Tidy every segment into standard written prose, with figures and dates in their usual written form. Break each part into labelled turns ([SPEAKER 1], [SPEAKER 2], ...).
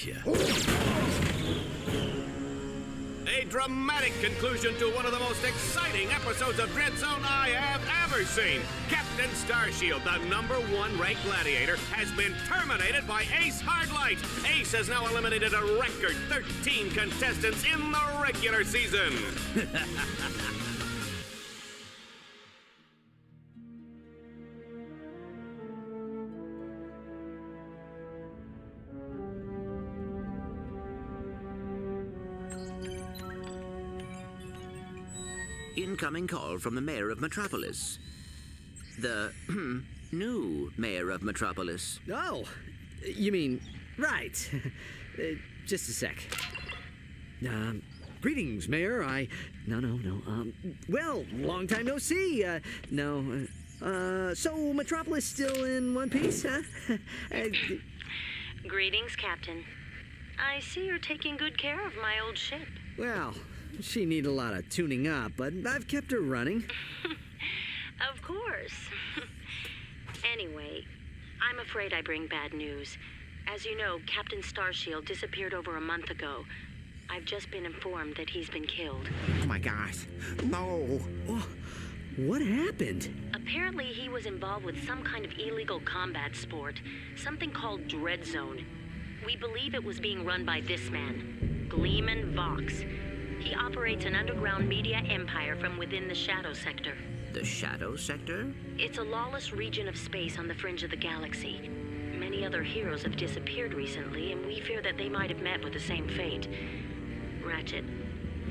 [SPEAKER 1] gotcha.
[SPEAKER 2] A dramatic conclusion to one of the most exciting episodes of Dread Zone I have ever seen. Captain Starshield, the #1 ranked gladiator, has been terminated by Ace Hardlight. Ace has now eliminated a record 13 contestants in the regular season.
[SPEAKER 3] Incoming call from the mayor of Metropolis. The new mayor of Metropolis.
[SPEAKER 1] Oh, you mean, right. Just a sec. Greetings, Mayor. No. Well, long time no see. So Metropolis still in one piece, huh?
[SPEAKER 4] Greetings, Captain. I see you're taking good care of my old ship.
[SPEAKER 1] Well, she need a lot of tuning up, but I've kept her running.
[SPEAKER 4] Of course. Anyway, I'm afraid I bring bad news. As you know, Captain Starshield disappeared over a month ago. I've just been informed that he's been killed.
[SPEAKER 5] Oh my gosh. No.
[SPEAKER 1] Oh, what happened?
[SPEAKER 4] Apparently he was involved with some kind of illegal combat sport, something called Dread Zone. We believe it was being run by this man, Gleeman Vox. He operates an underground media empire from within the Shadow Sector.
[SPEAKER 3] The Shadow Sector?
[SPEAKER 4] It's a lawless region of space on the fringe of the galaxy. Many other heroes have disappeared recently, and we fear that they might have met with the same fate. Ratchet,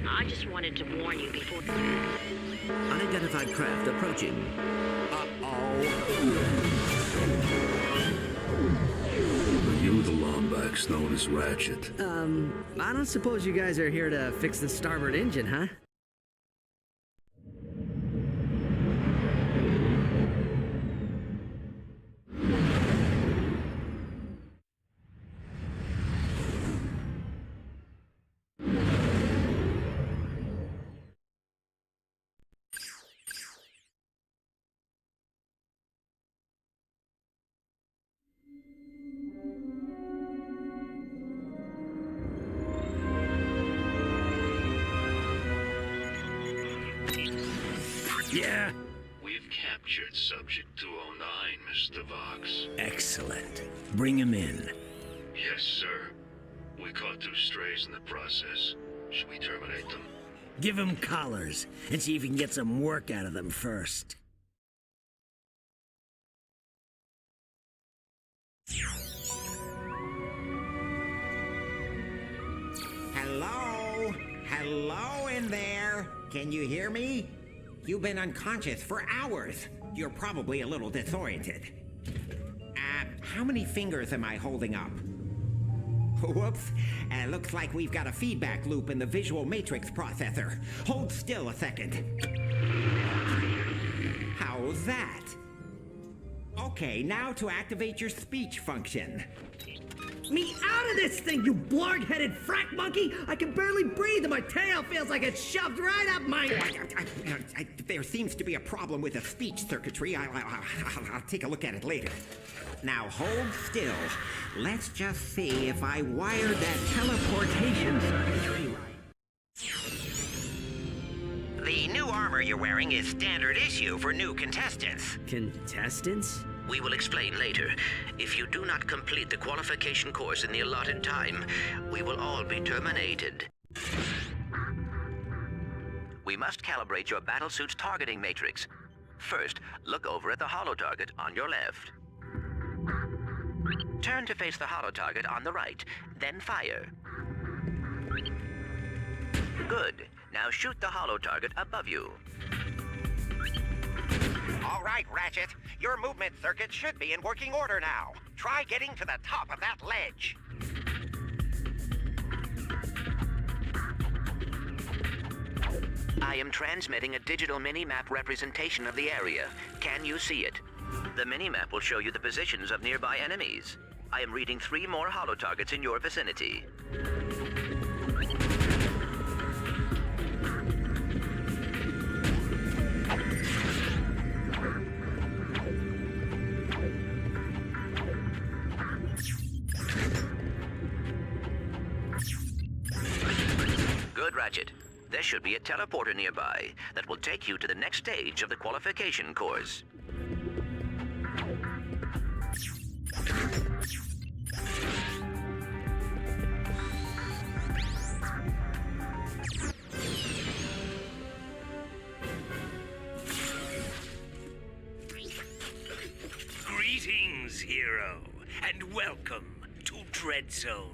[SPEAKER 4] I just wanted to warn you before...
[SPEAKER 3] Unidentified craft approaching.
[SPEAKER 6] You the Lombax known as Ratchet.
[SPEAKER 1] I don't suppose you guys are here to fix the starboard engine, huh?
[SPEAKER 6] Yeah? We've captured Subject 209, Mr. Vox.
[SPEAKER 7] Excellent. Bring him in.
[SPEAKER 6] Yes, sir. We caught 2 strays in the process. Should we terminate them?
[SPEAKER 7] Give him collars and see if you can get some work out of them first.
[SPEAKER 5] Hello? Hello in there? Can you hear me? You've been unconscious for hours. You're probably a little disoriented. How many fingers am I holding up? Whoops. Looks like we've got a feedback loop in the visual matrix processor. Hold still a second. How's that? Okay, now to activate your speech function.
[SPEAKER 1] Me out of this thing, you blarg-headed frack monkey! I can barely breathe and my tail feels like it's shoved right up my...
[SPEAKER 5] There seems to be a problem with the speech circuitry. I'll take a look at it later. Now hold still. Let's just see if I wired that teleportation circuitry right. The new armor you're wearing is standard issue for new contestants.
[SPEAKER 1] Contestants?
[SPEAKER 3] We will explain later. If you do not complete the qualification course in the allotted time, we will all be terminated. We must calibrate your battlesuit's targeting matrix. First, look over at the holo target on your left. Turn to face the holo target on the right, then fire. Good. Now shoot the holo target above you.
[SPEAKER 5] All right, Ratchet. Your movement circuit should be in working order now. Try getting to the top of that ledge.
[SPEAKER 3] I am transmitting a digital mini-map representation of the area. Can you see it? The mini-map will show you the positions of nearby enemies. I am reading 3 more holo targets in your vicinity. Good, Ratchet. There should be a teleporter nearby that will take you to the next stage of the qualification course.
[SPEAKER 8] Greetings, hero, and welcome to Dreadzone.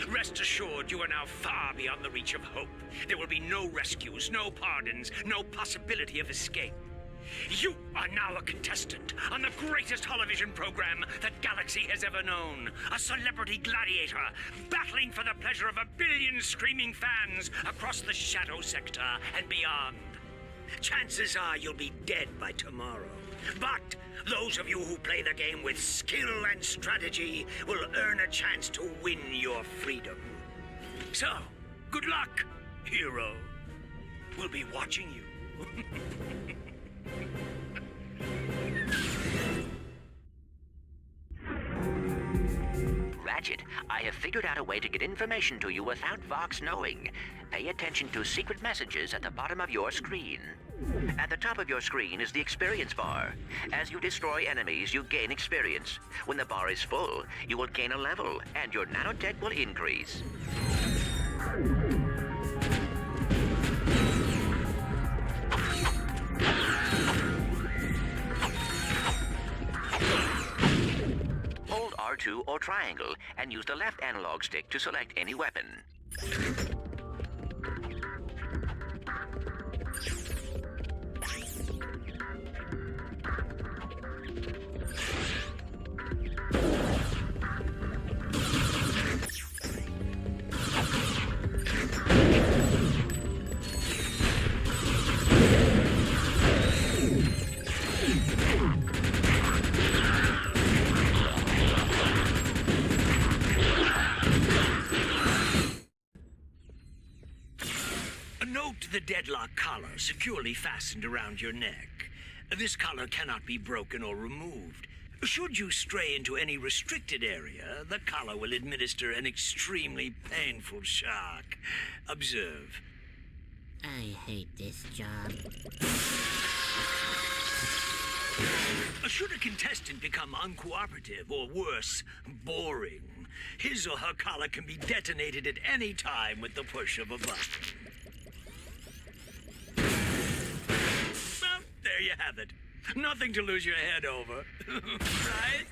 [SPEAKER 8] Rest assured, you are now far beyond the reach of hope. There will be no rescues, no pardons, no possibility of escape. You are now a contestant on the greatest holovision program that Galaxy has ever known. A celebrity gladiator, battling for the pleasure of 1 billion screaming fans across the Shadow Sector and beyond. Chances are you'll be dead by tomorrow. But those of you who play the game with skill and strategy will earn a chance to win your freedom. So, good luck, hero. We'll be watching you.
[SPEAKER 3] Ratchet, I have figured out a way to get information to you without Vox knowing. Pay attention to secret messages at the bottom of your screen. At the top of your screen is the experience bar. As you destroy enemies, you gain experience. When the bar is full, you will gain a level, and your nanotech will increase. Hold R2 or triangle, and use the left analog stick to select any weapon.
[SPEAKER 8] Note the Deadlocked collar securely fastened around your neck. This collar cannot be broken or removed. Should you stray into any restricted area, the collar will administer an extremely painful shock. Observe.
[SPEAKER 9] I hate this job.
[SPEAKER 8] Should a contestant become uncooperative or worse, boring, his or her collar can be detonated at any time with the push of a button. Well, there you have it. Nothing to lose your head over, right?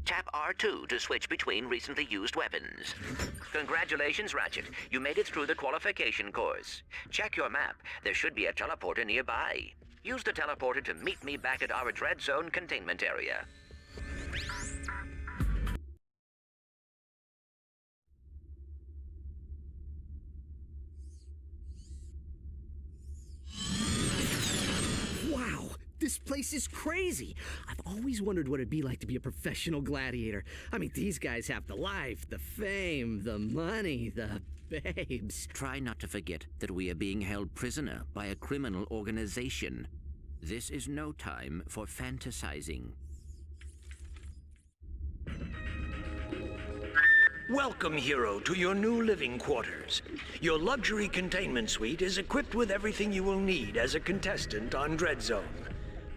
[SPEAKER 3] Tap R2 to switch between recently used weapons. Congratulations, Ratchet. You made it through the qualification course. Check your map. There should be a teleporter nearby. Use the teleporter to meet me back at our Dreadzone containment area.
[SPEAKER 1] Wow, this place is crazy. I've always wondered what it'd be like to be a professional gladiator. I mean, these guys have the life, the fame, the money, the babes.
[SPEAKER 3] Try not to forget that we are being held prisoner by a criminal organization. This is no time for fantasizing.
[SPEAKER 8] Welcome, hero, to your new living quarters. Your luxury containment suite is equipped with everything you will need as a contestant on Dreadzone.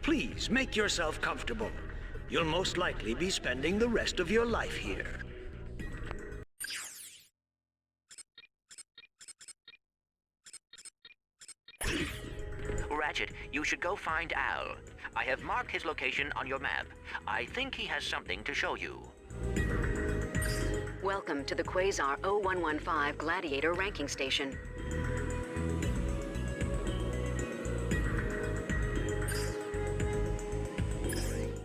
[SPEAKER 8] Please make yourself comfortable. You'll most likely be spending the rest of your life here.
[SPEAKER 3] Ratchet, you should go find Al. I have marked his location on your map. I think he has something to show you.
[SPEAKER 10] Welcome to the Quasar 0115 Gladiator Ranking Station.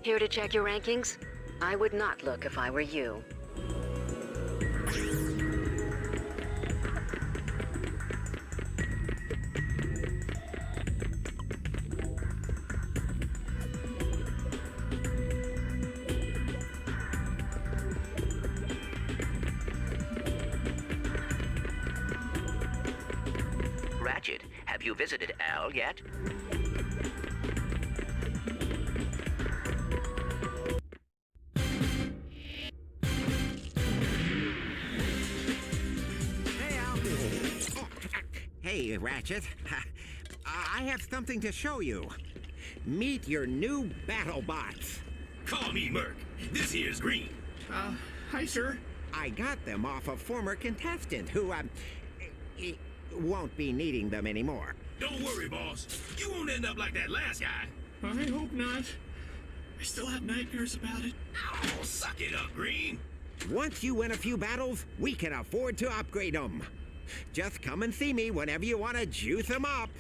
[SPEAKER 10] Here to check your rankings? I would not look if I were you.
[SPEAKER 3] Ratchet, have you visited Al yet?
[SPEAKER 1] Hey, Al.
[SPEAKER 5] Hey, Ratchet. I have something to show you. Meet your new battle bots.
[SPEAKER 8] Call me Merc. This here's Green.
[SPEAKER 11] Hi, sir.
[SPEAKER 5] I got them off a former contestant who, won't be needing them anymore.
[SPEAKER 8] Don't worry, boss. You won't end up like that last guy.
[SPEAKER 11] I hope not. I still have nightmares about it.
[SPEAKER 8] Oh, suck it up, Green.
[SPEAKER 5] Once you win a few battles, we can afford to upgrade them. Just come and see me whenever you want to juice them up.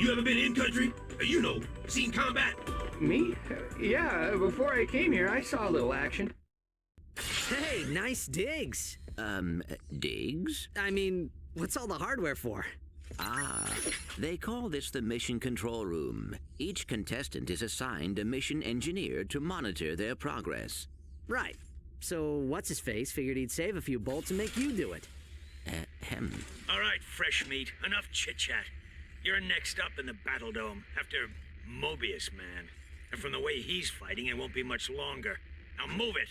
[SPEAKER 8] You ever been in country? You know, seen combat?
[SPEAKER 11] Me? Yeah, before I came here, I saw a little action.
[SPEAKER 1] Hey, nice digs.
[SPEAKER 3] Digs?
[SPEAKER 1] I mean, what's all the hardware for?
[SPEAKER 3] Ah, they call this the mission control room. Each contestant is assigned a mission engineer to monitor their progress.
[SPEAKER 1] Right. So, what's-his-face figured he'd save a few bolts and make you do it.
[SPEAKER 3] Ahem.
[SPEAKER 8] All right, fresh meat. Enough chit-chat. You're next up in the Battle Dome after Mobius Man. And from the way he's fighting, it won't be much longer. Now move it!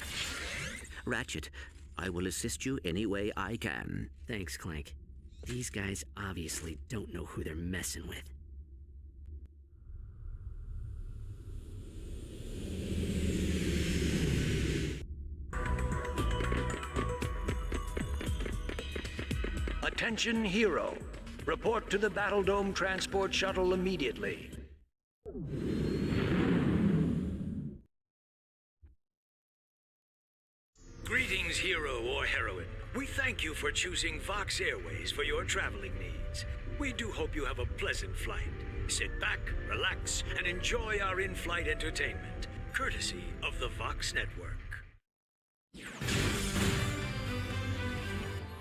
[SPEAKER 3] Ratchet, I will assist you any way I can.
[SPEAKER 1] Thanks, Clank. These guys obviously don't know who they're messing with.
[SPEAKER 12] Attention, Hero. Report to the Battle Dome transport shuttle immediately.
[SPEAKER 8] Greetings, hero or heroine. We thank you for choosing Vox Airways for your traveling needs. We do hope you have a pleasant flight. Sit back, relax, and enjoy our in-flight entertainment, courtesy of the Vox Network.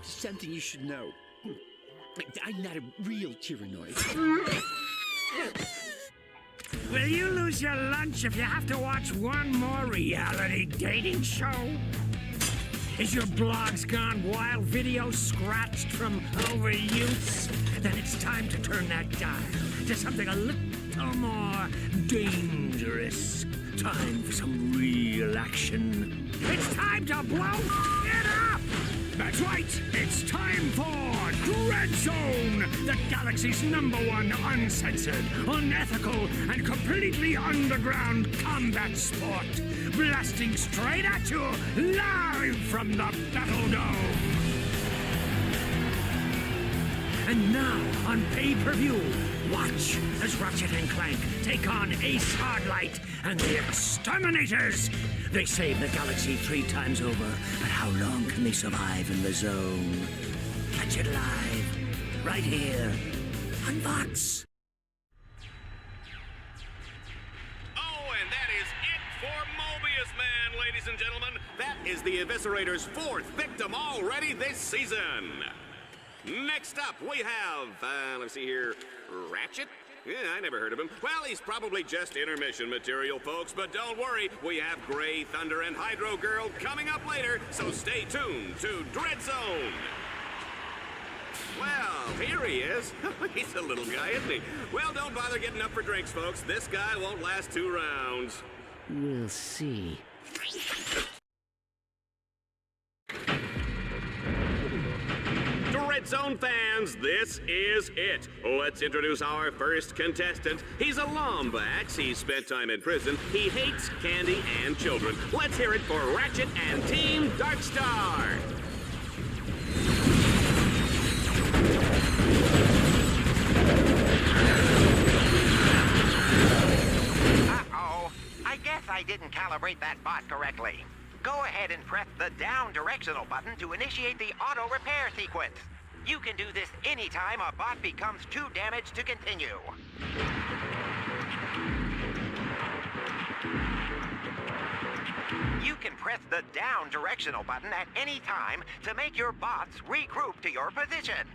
[SPEAKER 13] Something you should know. I'm not a real Tyrannoid.
[SPEAKER 14] Will you lose your lunch if you have to watch one more reality dating show? Is your blogs gone wild, video scratched from overuse? Then it's time to turn that dial to something a little more dangerous. Time for some real action. It's time to blow it up! That's right, it's time for Dread Zone, the galaxy's #1 uncensored, unethical, and completely underground combat sport. Blasting straight at you, live from the Battle Dome. And now, on pay-per-view, watch as Ratchet and Clank take on Ace Hardlight and the Exterminators. They save the galaxy 3 times over, but how long can they survive in the zone? Catch it live, right here, on Vox.
[SPEAKER 2] Oh, and that is it for Mobius Man, ladies and gentlemen. That is the Eviscerator's 4th victim already this season. Next up, we have, let's see here, Ratchet? Yeah, I never heard of him. Well, he's probably just intermission material, folks, but don't worry, we have Grey Thunder and Hydro Girl coming up later, so stay tuned to Dread Zone. Well, here he is. He's a little guy, isn't he? Well, don't bother getting up for drinks, folks. This guy won't last 2 rounds.
[SPEAKER 1] We'll see.
[SPEAKER 2] Dread Zone fans, this is it. Let's introduce our first contestant. He's a Lombax. He spent time in prison. He hates candy and children. Let's hear it for Ratchet and Team Darkstar.
[SPEAKER 15] Uh-oh. I guess I didn't calibrate that bot correctly.
[SPEAKER 3] Go ahead and press the down directional button to initiate the auto repair sequence. You can do this anytime a bot becomes too damaged to continue. You can press the down directional button at any time to make your bots regroup to your position.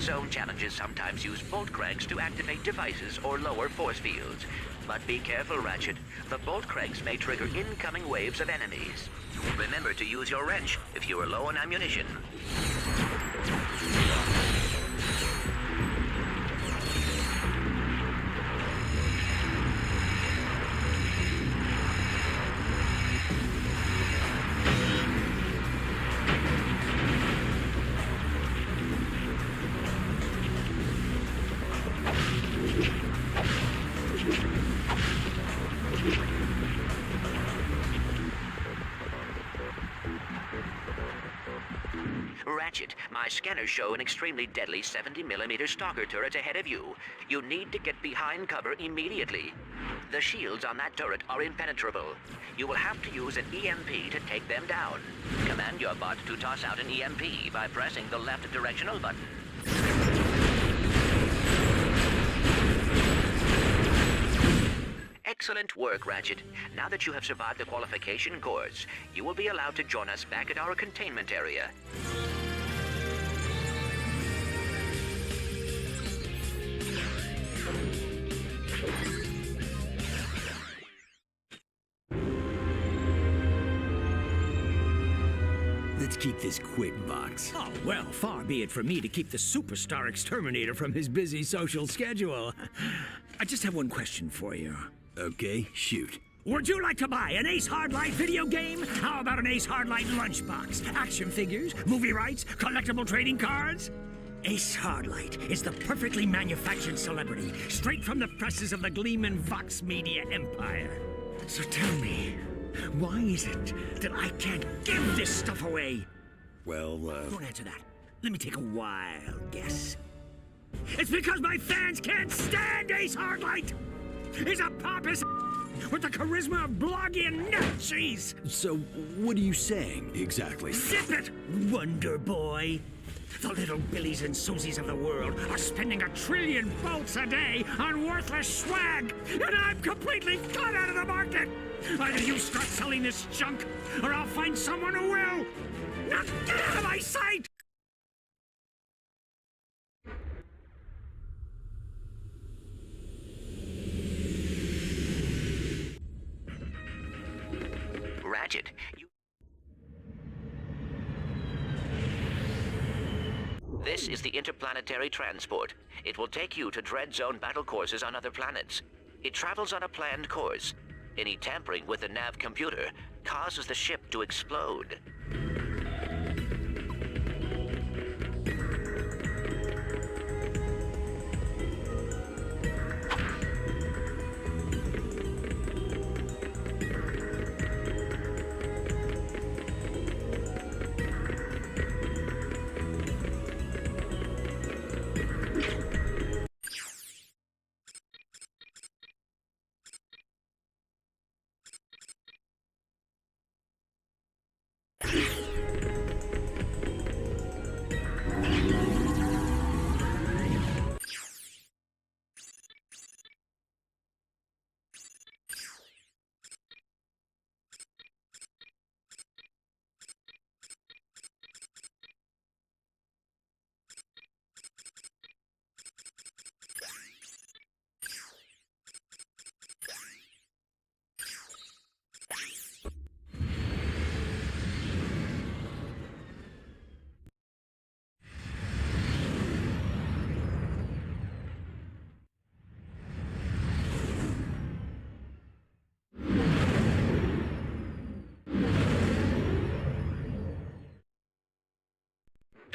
[SPEAKER 3] Zone challenges sometimes use bolt cranks to activate devices or lower force fields. But be careful, Ratchet. The bolt cranks may trigger incoming waves of enemies. Remember to use your wrench if you are low on ammunition. Ratchet, my scanners show an extremely deadly 70mm stalker turret ahead of you. You need to get behind cover immediately. The shields on that turret are impenetrable. You will have to use an EMP to take them down. Command your bot to toss out an EMP by pressing the left directional button. Excellent work, Ratchet. Now that you have survived the qualification course, you will be allowed to join us back at our containment area.
[SPEAKER 7] Let's keep this quick, Vox.
[SPEAKER 14] Oh, well, far be it from me to keep the superstar exterminator from his busy social schedule. I just have one question for you.
[SPEAKER 7] Okay, shoot.
[SPEAKER 14] Would you like to buy an Ace Hardlight video game? How about an Ace Hardlight lunchbox? Action figures, movie rights, collectible trading cards? Ace Hardlight is the perfectly manufactured celebrity, straight from the presses of the Gleeman Vox Media empire. So tell me, why is it that I can't give this stuff away?
[SPEAKER 7] Well,
[SPEAKER 14] Don't answer that. Let me take a wild guess. It's because my fans can't stand Ace Hardlight! He's a pompous with the charisma of blogging nut cheese!
[SPEAKER 7] So, what are you saying, exactly?
[SPEAKER 14] Zip it, Wonder Boy! The little Billies and Susies of the world are spending 1 trillion bolts a day on worthless swag, and I'm completely cut out of the market! Either you start selling this junk, or I'll find someone who will! Now get out of my sight!
[SPEAKER 3] Ratchet, This is the interplanetary transport. It will take you to Dread Zone battle courses on other planets. It travels on a planned course. Any tampering with the nav computer causes the ship to explode.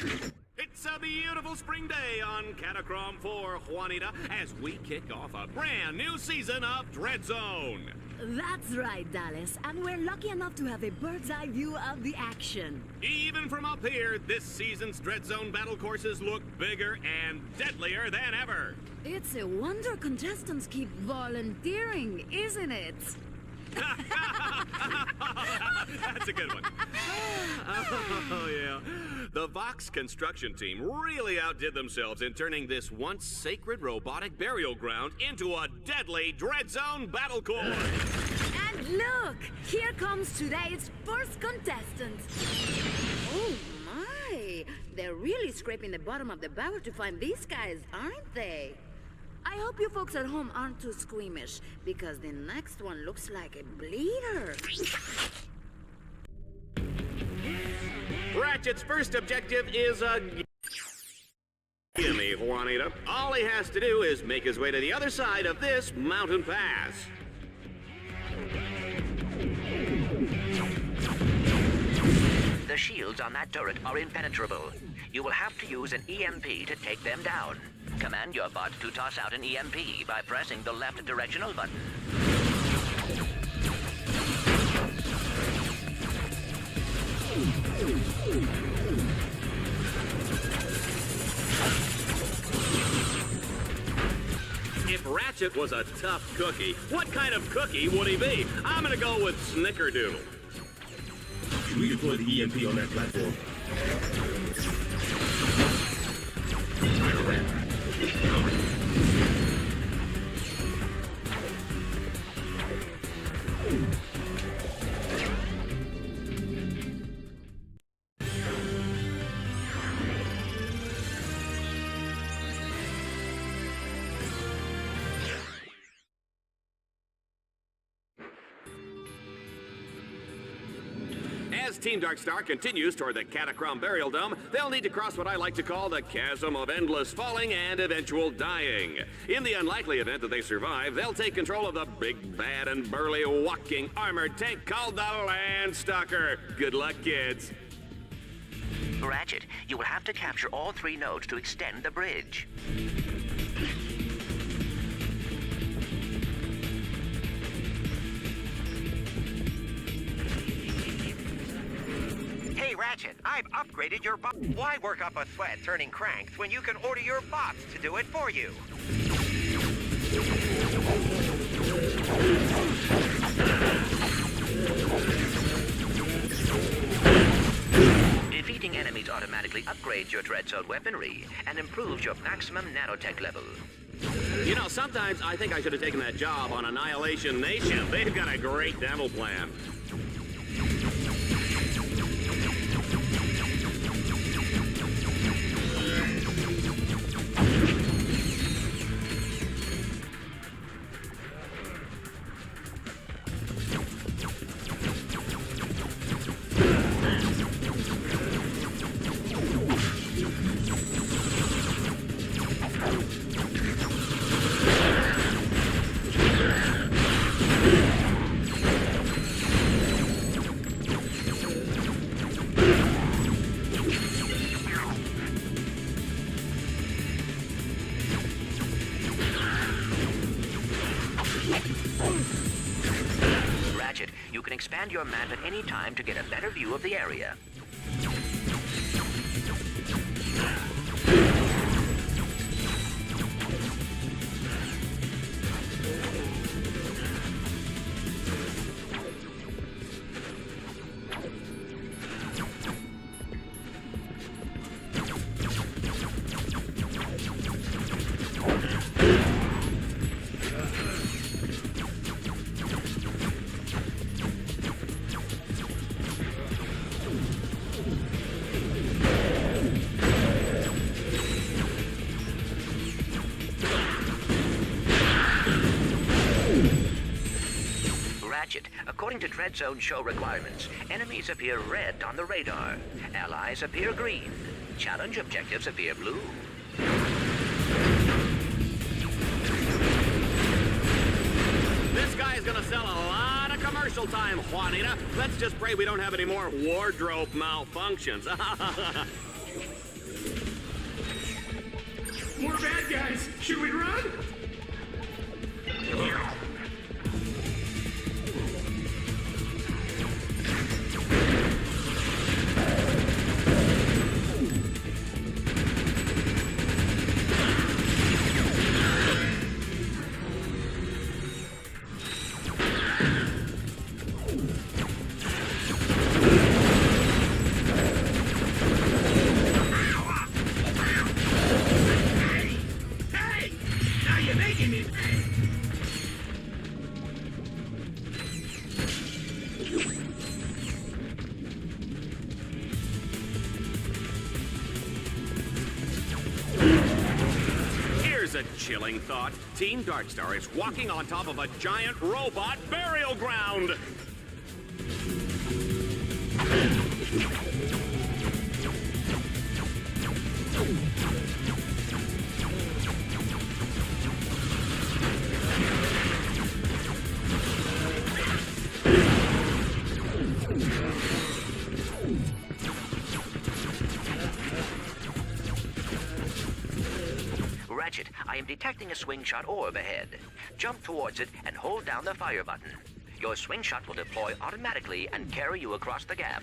[SPEAKER 2] It's a beautiful spring day on Catacrom 4, Juanita, as we kick off a brand new season of Dread Zone.
[SPEAKER 15] That's right, Dallas, and we're lucky enough to have a bird's eye view of the action.
[SPEAKER 2] Even from up here, this season's Dread Zone battle courses look bigger and deadlier than ever.
[SPEAKER 15] It's a wonder contestants keep volunteering, isn't it?
[SPEAKER 2] That's a good one. Oh, yeah. The Vox construction team really outdid themselves in turning this once sacred robotic burial ground into a deadly Dread Zone battle course.
[SPEAKER 15] And look, here comes today's first contestant. Oh my, they're really scraping the bottom of the barrel to find these guys, aren't they? I hope you folks at home aren't too squeamish, because the next one looks like a bleeder.
[SPEAKER 2] Ratchet's first objective is a gimme, Juanita. All he has to do is make his way to the other side of this mountain pass.
[SPEAKER 3] The shields on that turret are impenetrable. You will have to use an EMP to take them down. Command your bot to toss out an EMP by pressing the left directional button.
[SPEAKER 2] If Ratchet was a tough cookie, what kind of cookie would he be? I'm gonna go with Snickerdoodle.
[SPEAKER 16] We deploy the EMP on that platform.
[SPEAKER 2] As Team Darkstar continues toward the Catacrom Burial Dome, they'll need to cross what I like to call the chasm of endless falling and eventual dying. In the unlikely event that they survive, they'll take control of the big, bad, and burly walking armored tank called the Landstalker. Good luck, kids.
[SPEAKER 3] Ratchet, you will have to capture all 3 nodes to extend the bridge.
[SPEAKER 17] Hey, Ratchet, I've upgraded your bot. Why work up a sweat turning cranks when you can order your bots to do it for you?
[SPEAKER 3] Defeating enemies automatically upgrades your Dread Zone weaponry and improves your maximum nanotech level.
[SPEAKER 2] You know, sometimes I think I should have taken that job on Annihilation Nation. They've got a great demo plan.
[SPEAKER 3] Ratchet, you can expand your map at any time to get a better view of the area. According to Dread Zone show requirements, enemies appear red on the radar. Allies appear green. Challenge objectives appear blue.
[SPEAKER 2] This guy is gonna sell a lot of commercial time, Juanita. Let's just pray we don't have any more wardrobe malfunctions.
[SPEAKER 11] More bad guys! Should we run?
[SPEAKER 2] A chilling thought. Team Darkstar is walking on top of a giant robot burial ground.
[SPEAKER 3] Ratchet, I am detecting a swing shot orb ahead. Jump towards it and hold down the fire button. Your swing shot will deploy automatically and carry you across the gap.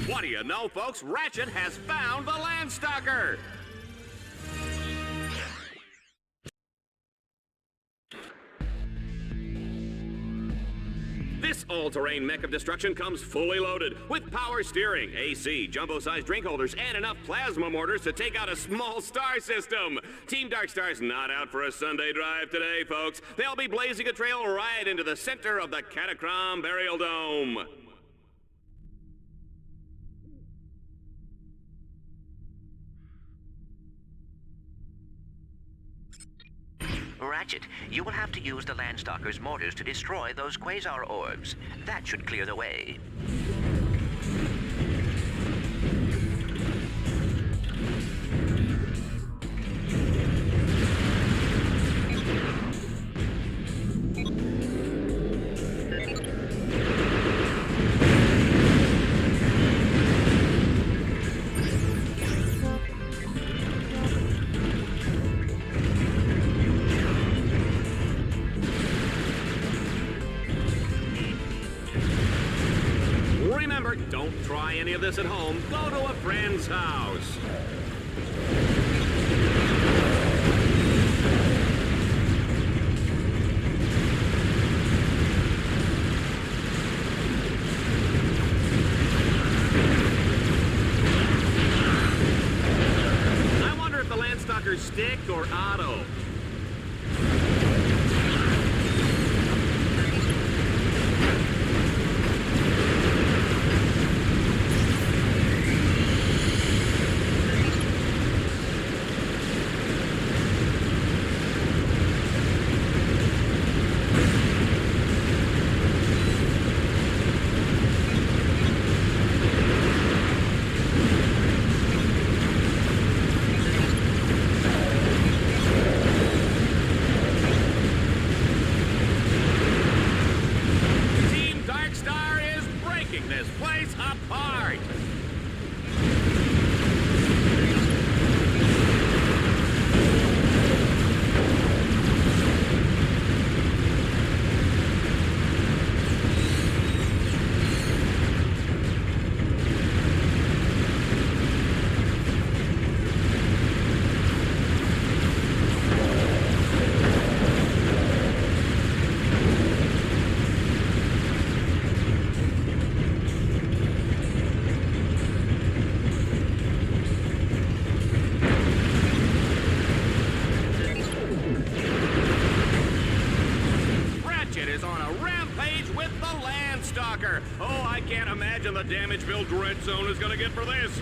[SPEAKER 2] What do you know, folks? Ratchet has found the Landstalker! This all-terrain mech of destruction comes fully loaded with power steering, AC, jumbo-sized drink holders, and enough plasma mortars to take out a small star system. Team Darkstar's not out for a Sunday drive today, folks. They'll be blazing a trail right into the center of the Catacrom Burial Dome.
[SPEAKER 3] Ratchet, you will have to use the Landstalker's mortars to destroy those quasar orbs. That should clear the way.
[SPEAKER 2] Remember, don't try any of this at home. Go to a friend's house. I wonder if the Landstalker's stick or auto. This place apart! Oh, I can't imagine the damage Bill Dread Zone is gonna get for this.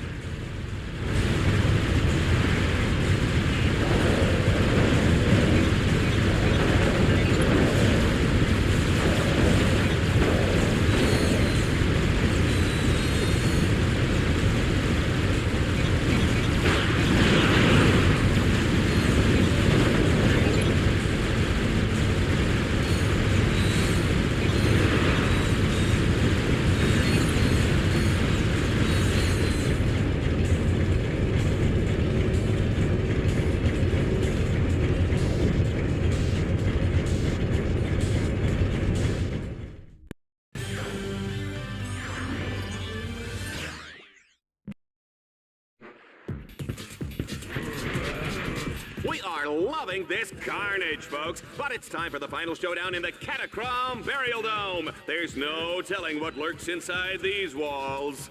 [SPEAKER 2] are loving this carnage, folks. But it's time for the final showdown in the Catacrom Burial Dome. There's no telling what lurks inside these walls.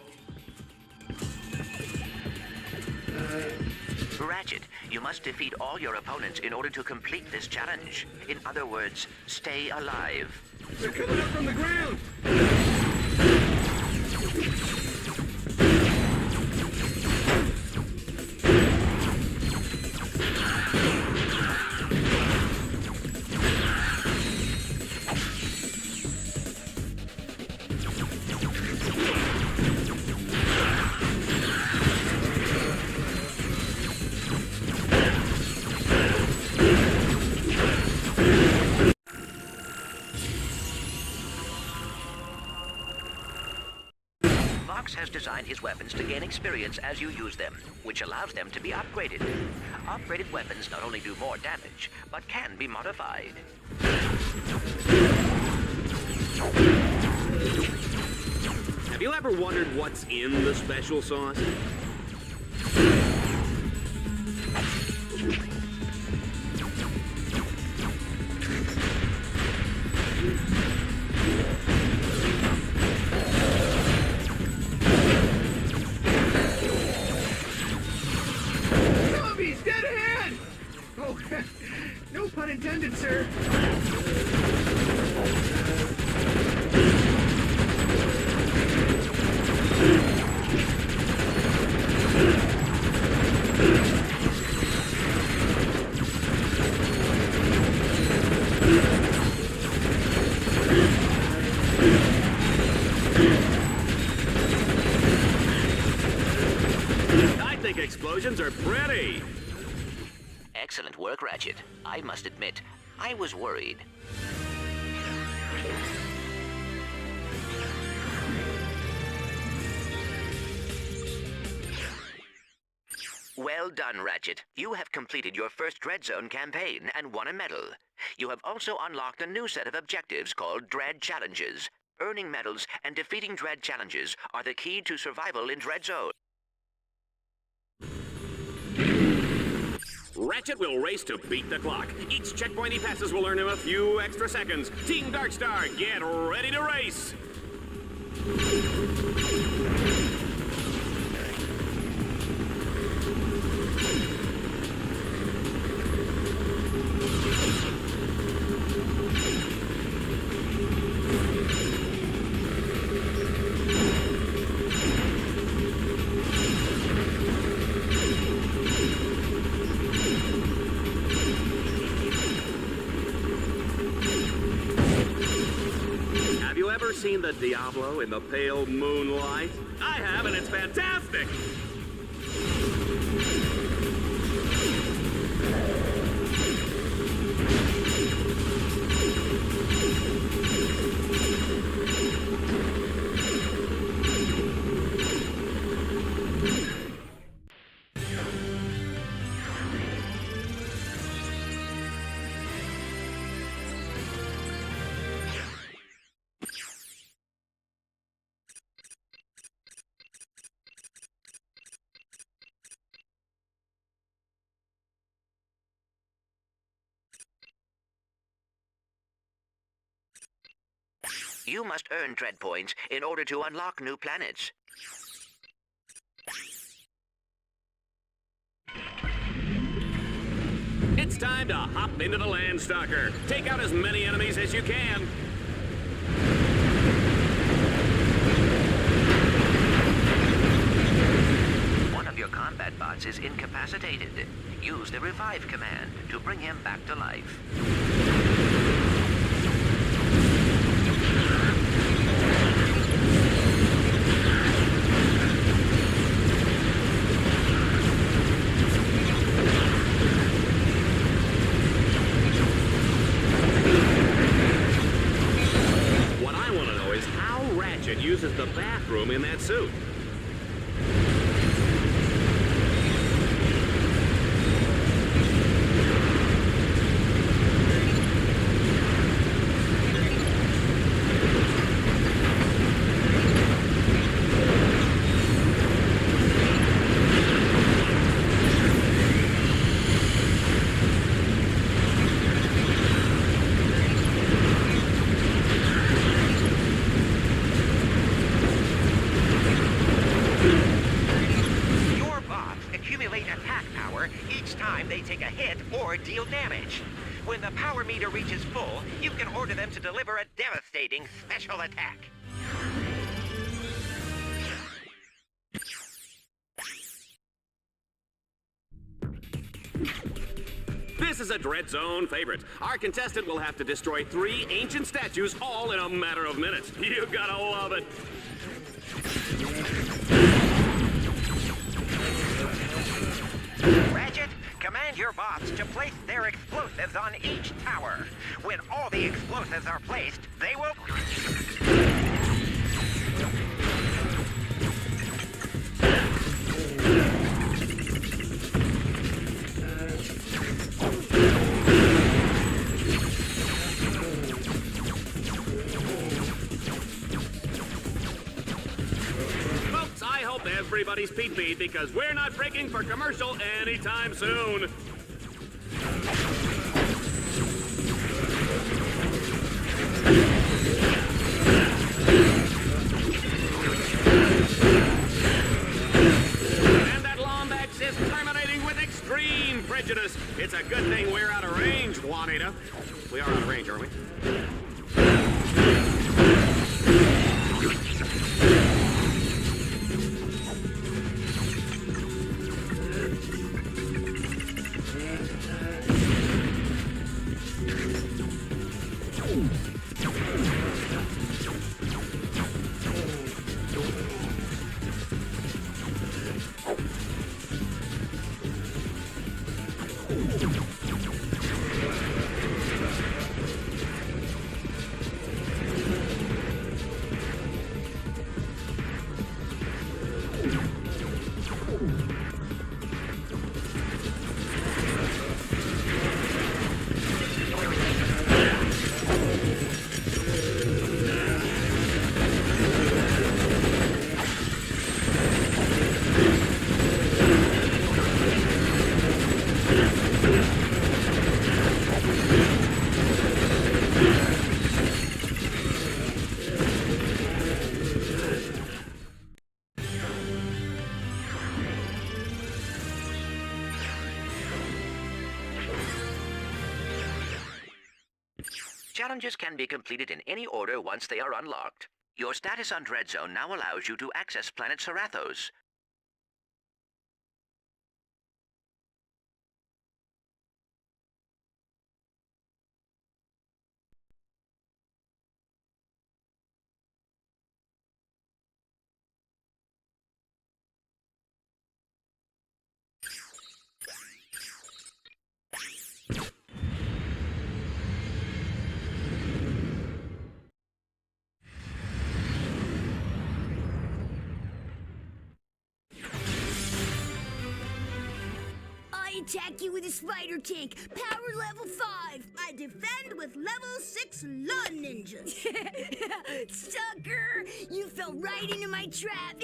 [SPEAKER 3] Ratchet, you must defeat all your opponents in order to complete this challenge. In other words, stay alive.
[SPEAKER 11] They're coming up from the ground!
[SPEAKER 3] Has designed his weapons to gain experience as you use them, which allows them to be upgraded. Upgraded weapons not only do more damage, but can be modified.
[SPEAKER 2] Have you ever wondered what's in the special sauce?
[SPEAKER 11] Dead ahead! Oh, no pun intended, sir.
[SPEAKER 2] I think explosions are pretty.
[SPEAKER 3] Excellent work, Ratchet. I must admit, I was worried. Well done, Ratchet. You have completed your first Dread Zone campaign and won a medal. You have also unlocked a new set of objectives called Dread Challenges. Earning medals and defeating Dread Challenges are the key to survival in Dread Zone.
[SPEAKER 2] Ratchet will race to beat the clock. Each checkpoint he passes will earn him a few extra seconds. Team Darkstar, get ready to race! Seen the Diablo in the pale moonlight? I have, and it's fantastic!
[SPEAKER 3] You must earn Dread Points in order to unlock new planets.
[SPEAKER 2] It's time to hop into the Landstalker. Take out as many enemies as you can.
[SPEAKER 3] One of your combat bots is incapacitated. Use the revive command to bring him back to life.
[SPEAKER 2] Uses the bathroom in that suit.
[SPEAKER 17] each time they take a hit or deal damage. When the power meter reaches full, you can order them to deliver a devastating special attack.
[SPEAKER 2] This is a Dread Zone favorite. Our contestant will have to destroy 3 ancient statues all in a matter of minutes. You gotta love it.
[SPEAKER 17] Ratchet, command your bots to place their explosives on each tower. When all the explosives are placed, they will...
[SPEAKER 2] Folks, I hope everybody's peed because we're not breaking for commercial anytime soon. And that Lombax is terminating with extreme prejudice. It's a good thing we're out of range, Juanita. We are out of range, aren't we?
[SPEAKER 3] Challenges can be completed in any order once they are unlocked. Your status on Dread Zone now allows you to access planet Serathos.
[SPEAKER 18] I attack you with a spider tank, power level 5. I defend with level 6 lawn ninjas. Sucker! You fell right into my trap.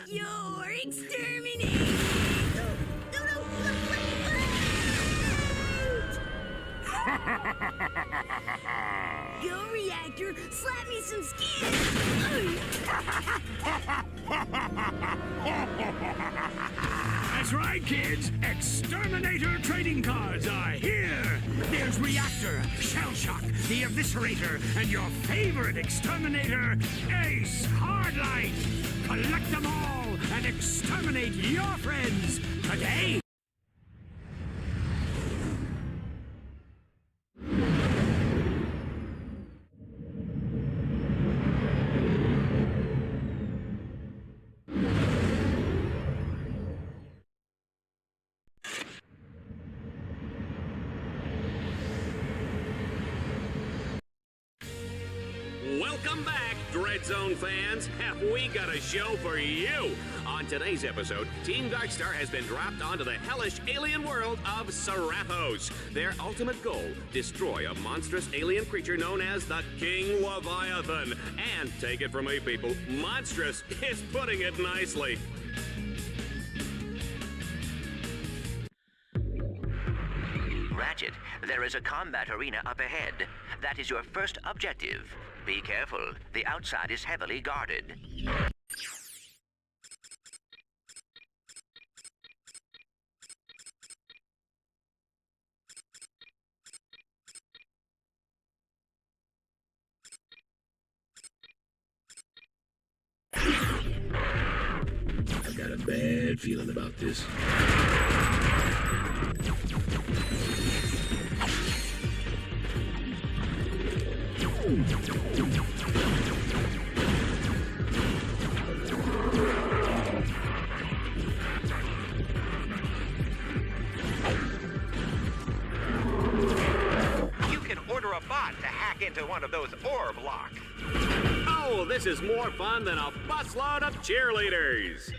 [SPEAKER 18] You're exterminated. Go, Reactor, slap me some skin.
[SPEAKER 14] That's right, kids. Exterminator trading cards are here. There's Reactor, Shell Shock, the Eviscerator, and your favorite exterminator, Ace Hardlight. Collect them all and exterminate your friends today.
[SPEAKER 2] Welcome back, Dread Zone fans. Have we got a show for you? On today's episode, Team Darkstar has been dropped onto the hellish alien world of Serathos. Their ultimate goal, destroy a monstrous alien creature known as the King Leviathan. And take it from me, people, monstrous is putting it nicely.
[SPEAKER 3] Ratchet, there is a combat arena up ahead. That is your first objective. Be careful. The outside is heavily guarded.
[SPEAKER 16] bad feeling about this.
[SPEAKER 17] You can order a bot to hack into one of those orb locks.
[SPEAKER 2] Oh, this is more fun than a busload of cheerleaders.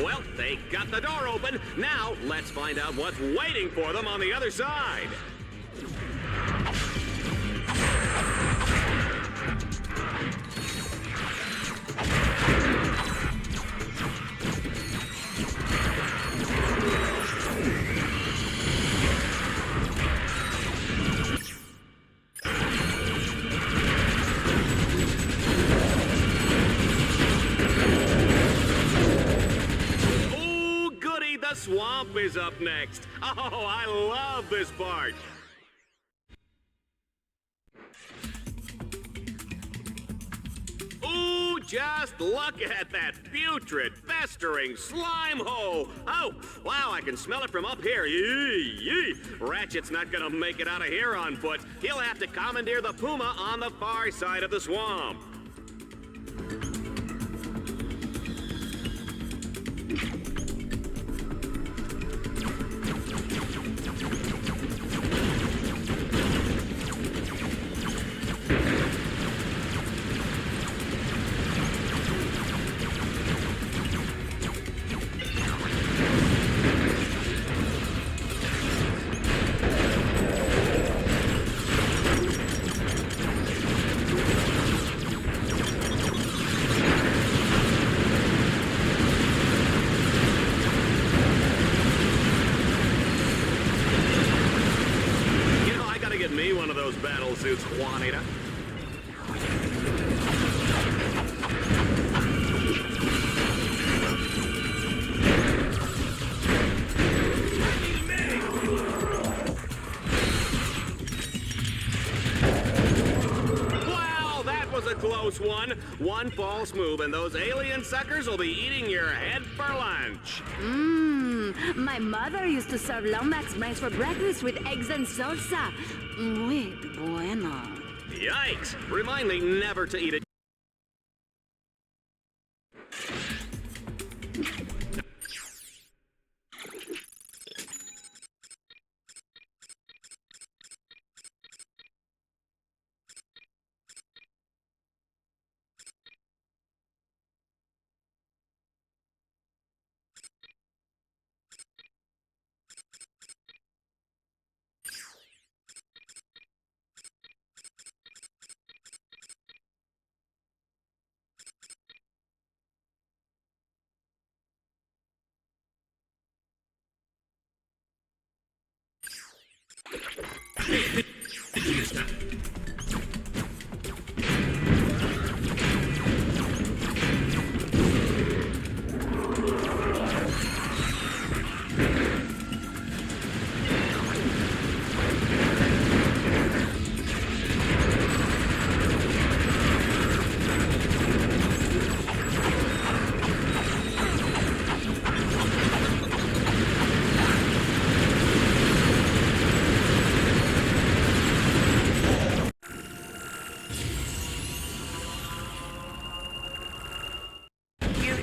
[SPEAKER 2] Well, they got the door open. Now, let's find out what's waiting for them on the other side. Ooh, goody, the swamp is up next. Oh, I love this part. Ooh, just look at that putrid, festering slime hole. Oh, wow, I can smell it from up here. Yee, yee. Ratchet's not gonna make it out of here on foot. He'll have to commandeer the puma on the far side of the swamp. Get me one of those battle suits, Juanita. Wow, that was a close one. One false move and those alien suckers will be eating your head for lunch.
[SPEAKER 15] My mother used to serve Lomax brains for breakfast with eggs and salsa. Muy bueno.
[SPEAKER 2] Yikes! Remind me never to eat it.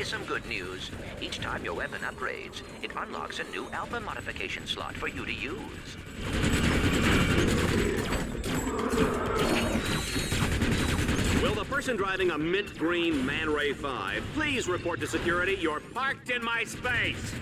[SPEAKER 3] Some good news. Each time your weapon upgrades, it unlocks a new alpha modification slot for you to use.
[SPEAKER 2] Will the person driving a mint green Man Ray 5 please report to security? You're parked in my space.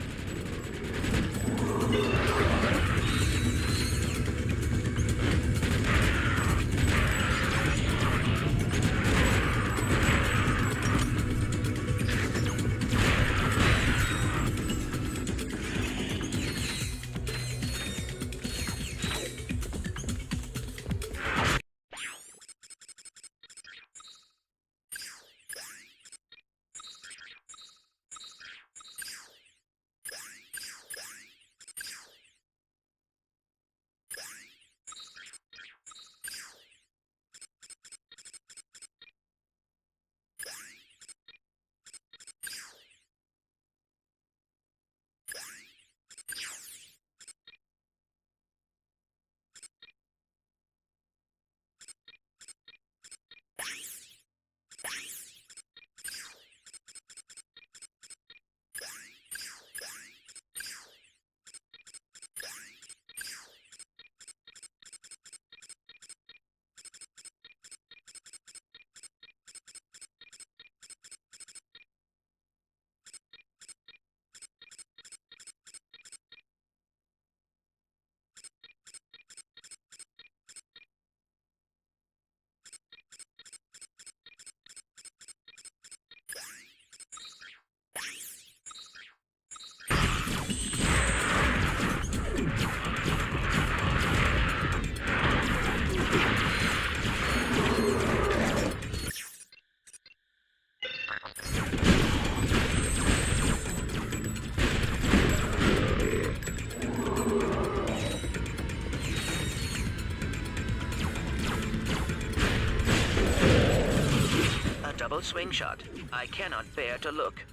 [SPEAKER 3] double swing shot. I cannot bear to look.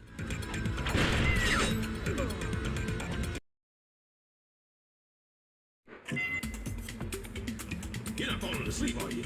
[SPEAKER 16] You're not falling asleep, are you?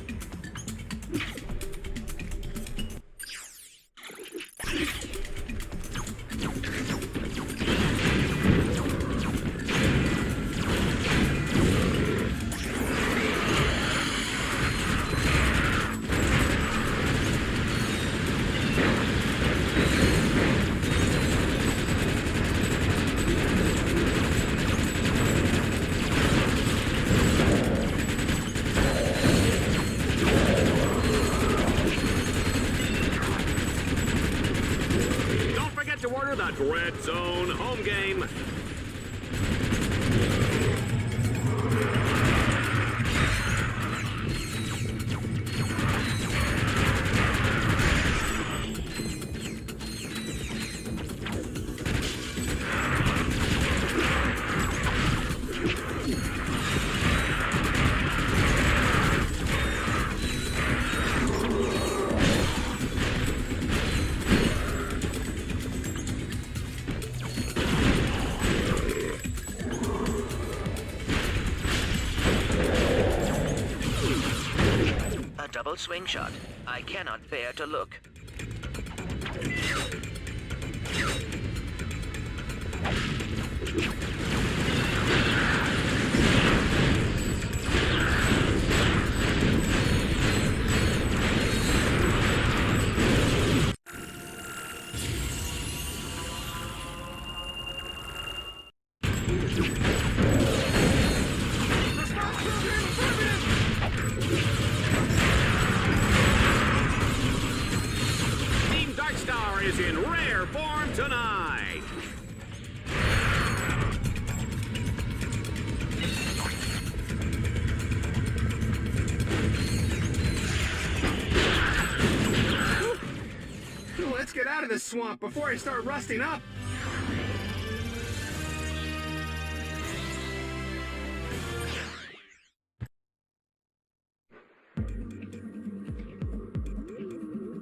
[SPEAKER 2] To order the Dread Zone home game.
[SPEAKER 3] Double swing shot. I cannot bear to look.
[SPEAKER 2] Is in rare form tonight.
[SPEAKER 11] Let's get out of this swamp before I start rusting up.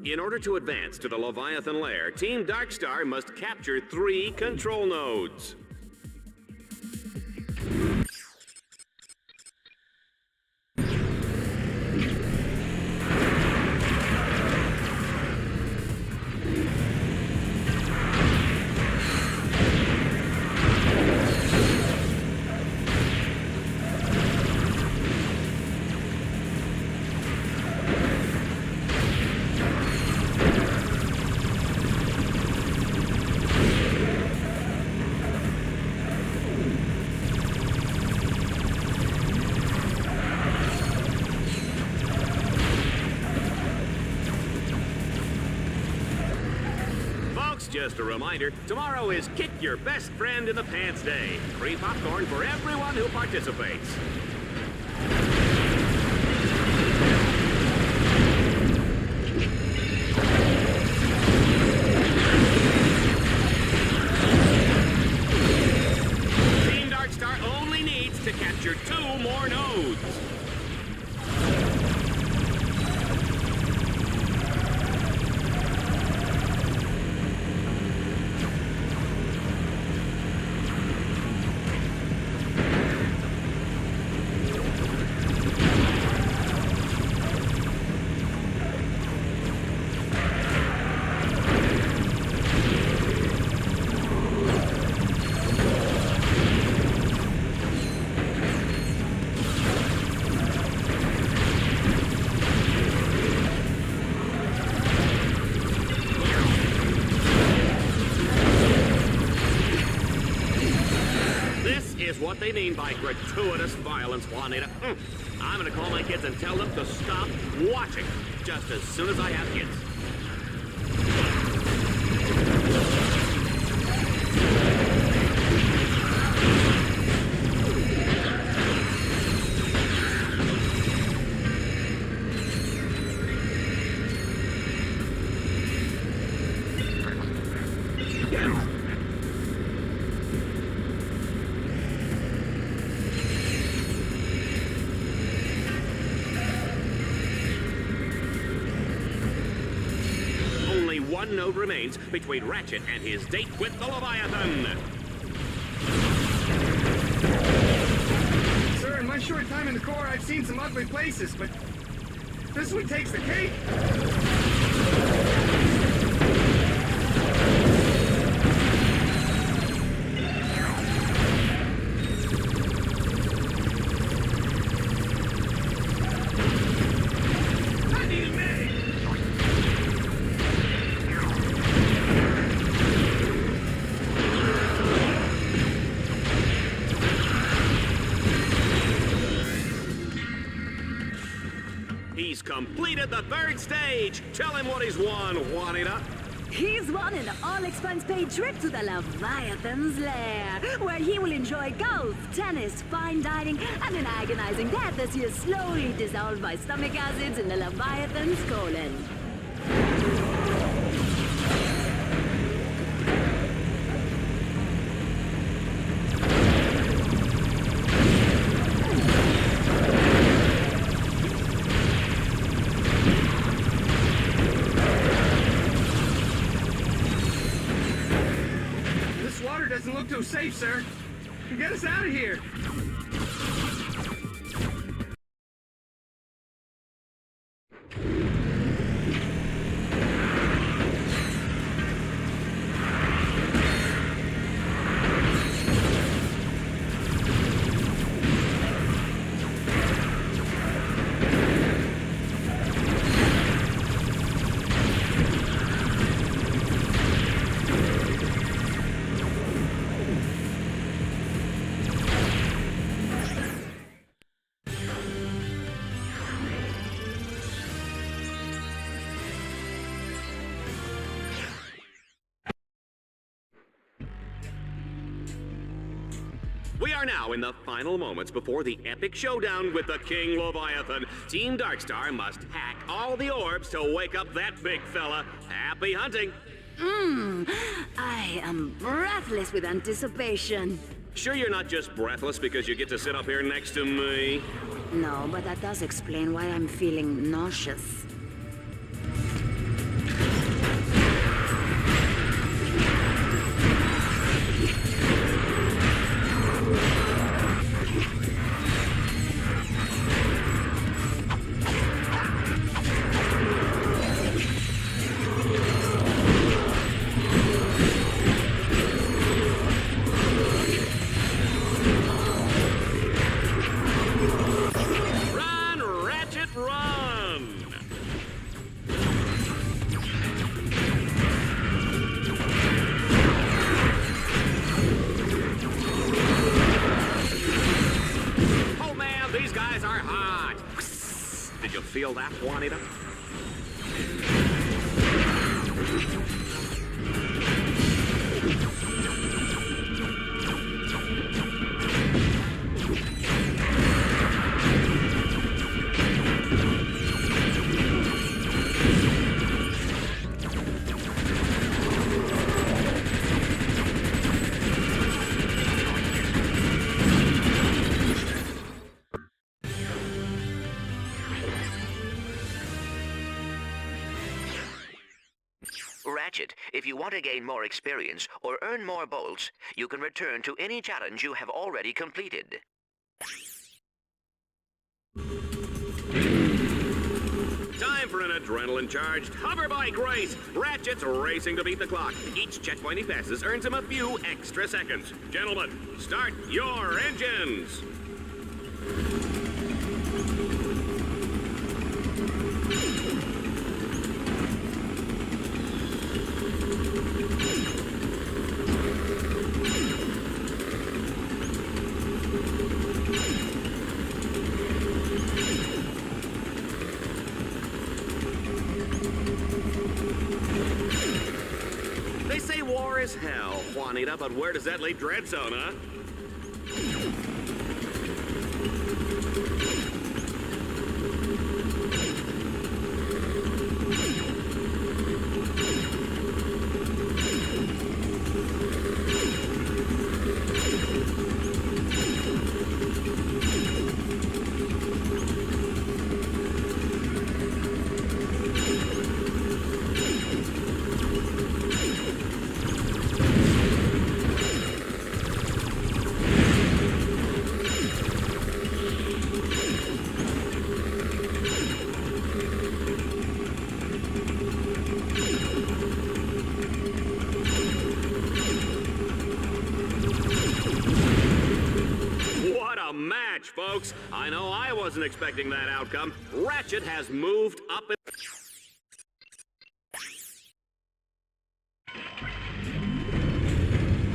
[SPEAKER 2] In order to advance to the Leviathan Lair, Team Darkstar must capture 3 control nodes. Just a reminder, tomorrow is Kick Your Best Friend in the Pants Day. Free popcorn for everyone who participates. Team Darkstar only needs to capture 2 more nodes. What they mean by gratuitous violence, Juanita. I'm gonna call my kids and tell them to stop watching just as soon as I have kids. one node remains between Ratchet and his date with the Leviathan.
[SPEAKER 11] Sir, in my short time in the Corps, I've seen some ugly places, but this one takes the cake.
[SPEAKER 2] He's completed the third stage. Tell him what he's won, Juanita.
[SPEAKER 15] He's won an all-expense-paid trip to the Leviathan's lair, where he will enjoy golf, tennis, fine dining, and an agonizing death as he is slowly dissolved by stomach acids in the Leviathan's colon.
[SPEAKER 11] Doesn't look too safe, sir. Get us out of here.
[SPEAKER 2] We are now in the final moments before the epic showdown with the King Leviathan. Team Darkstar must hack all the orbs to wake up that big fella. Happy hunting!
[SPEAKER 15] I am breathless with anticipation.
[SPEAKER 2] Sure you're not just breathless because you get to sit up here next to me?
[SPEAKER 15] No, but that does explain why I'm feeling nauseous.
[SPEAKER 2] Feel that, Juanita?
[SPEAKER 3] Ratchet, if you want to gain more experience or earn more bolts, you can return to any challenge you have already completed.
[SPEAKER 2] Time for an adrenaline-charged hoverbike race. Ratchet's racing to beat the clock. Each checkpoint he passes earns him a few extra seconds. Gentlemen, start your engines! They say war is hell, Juanita, but where does that leave Dreadzone, huh? match, folks. I know I wasn't expecting that outcome. Ratchet has moved up in...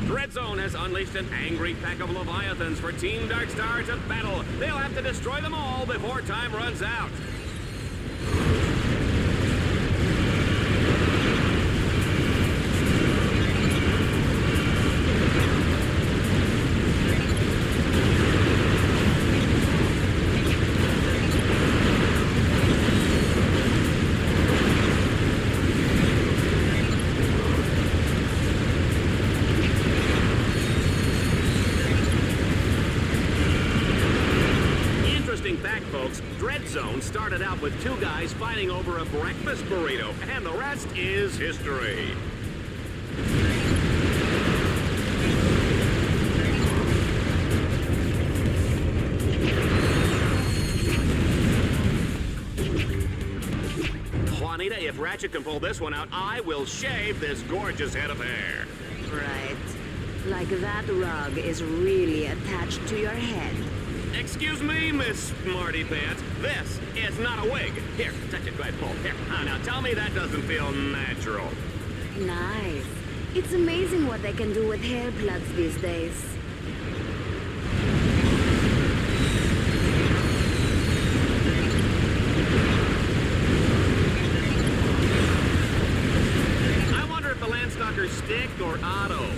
[SPEAKER 2] Dread Zone has unleashed an angry pack of Leviathans for Team Darkstar to battle. They'll have to destroy them all before time runs out. Dread Zone started out with two guys fighting over a breakfast burrito, and the rest is history. Juanita, if Ratchet can pull this one out, I will shave this gorgeous head of hair.
[SPEAKER 15] Right. Like that rug is really attached to your head.
[SPEAKER 2] Excuse me, Miss Smarty Pants. This is not a wig. Here, touch it. Go ahead, pull. Here. Now tell me that doesn't feel natural.
[SPEAKER 15] Nice. It's amazing what they can do with hair plugs these days.
[SPEAKER 2] I wonder if the Landstalkers stick or auto.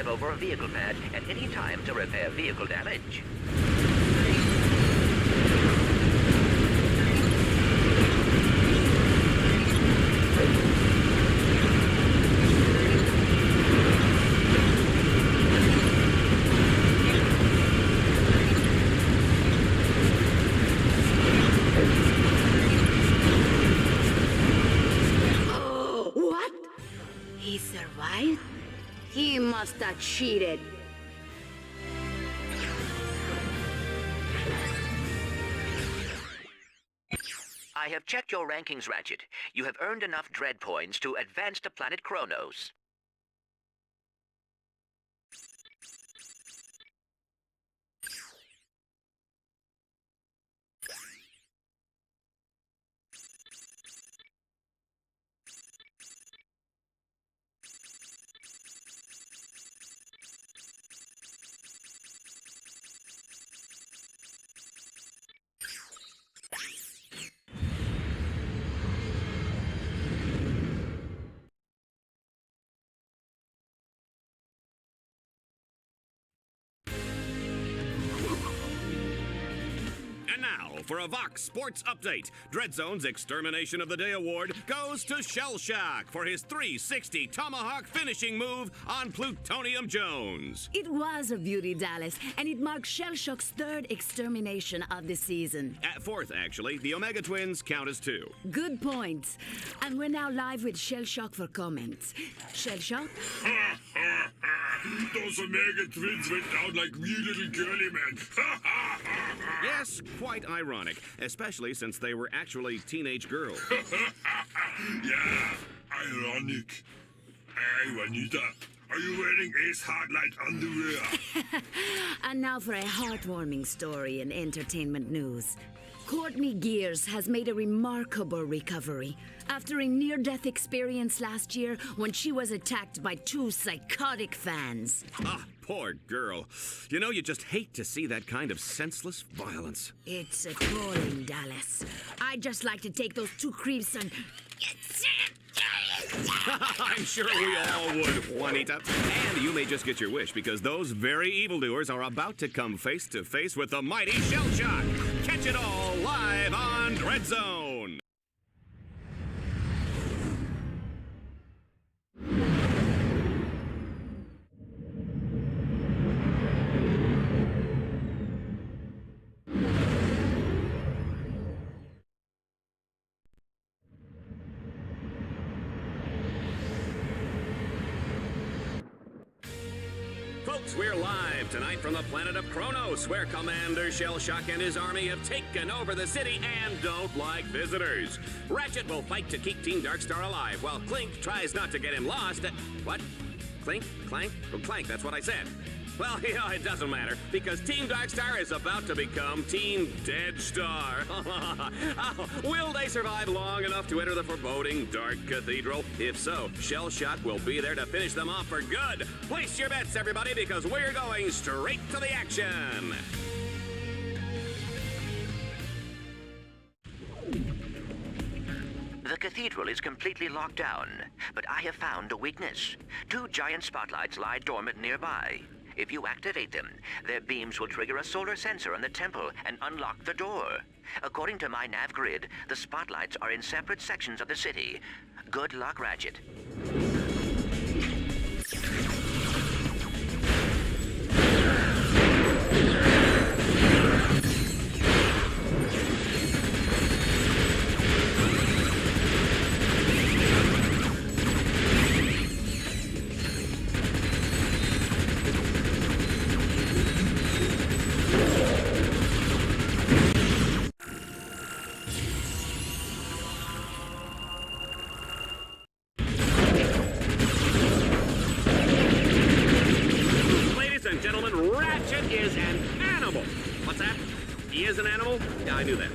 [SPEAKER 3] over a vehicle pad at any time to repair vehicle damage.
[SPEAKER 15] What? He survived? He must have cheated.
[SPEAKER 3] I have checked your rankings, Ratchet. You have earned enough dread points to advance to planet Kronos.
[SPEAKER 2] And now, for a Vox Sports Update, Dread Zone's Extermination of the Day award goes to Shell Shock for his 360 Tomahawk finishing move on Plutonium Jones.
[SPEAKER 15] It was a beauty, Dallas, and it marks Shell Shock's third extermination of the season.
[SPEAKER 2] Fourth, actually. The Omega Twins count as 2.
[SPEAKER 15] Good points. And we're now live with Shell Shock for comments. Shell Shock?
[SPEAKER 16] Those Omega Twins went down like wee little girly men.
[SPEAKER 2] Yes, quite ironic, especially since they were actually teenage girls.
[SPEAKER 16] Yeah, ironic. Hey, Juanita, are you wearing Ace Hardlight underwear?
[SPEAKER 15] And now for a heartwarming story in entertainment news. Courtney Gears has made a remarkable recovery after a near-death experience last year when she was attacked by 2 psychotic fans.
[SPEAKER 2] Ah, poor girl. You know, you just hate to see that kind of senseless violence.
[SPEAKER 15] It's appalling, Dallas. I'd just like to take those 2 creeps and...
[SPEAKER 2] I'm sure we all would, Juanita. And you may just get your wish, because those very evildoers are about to come face to face with the mighty Shell Shock. Catch it all live on Dread Zone. Folks, we're live tonight from the planet of Kronos, where Commander Shellshock and his army have taken over the city and don't like visitors. Ratchet will fight to keep Team Darkstar alive, while Clank tries not to get him lost. What? Clank? Clank? Oh, Clank, that's what I said. Well, you know, it doesn't matter, because Team Darkstar is about to become Team Deadstar. Oh, will they survive long enough to enter the foreboding Dark Cathedral? If so, Shellshock will be there to finish them off for good. Place your bets, everybody, because we're going straight to the action.
[SPEAKER 3] The cathedral is completely locked down, but I have found a weakness. 2 giant spotlights lie dormant nearby. If you activate them, their beams will trigger a solar sensor on the temple and unlock the door. According to my nav grid, the spotlights are in separate sections of the city. Good luck, Ratchet.
[SPEAKER 2] Ratchet is an animal. What's that? He is an animal? Yeah, I knew that.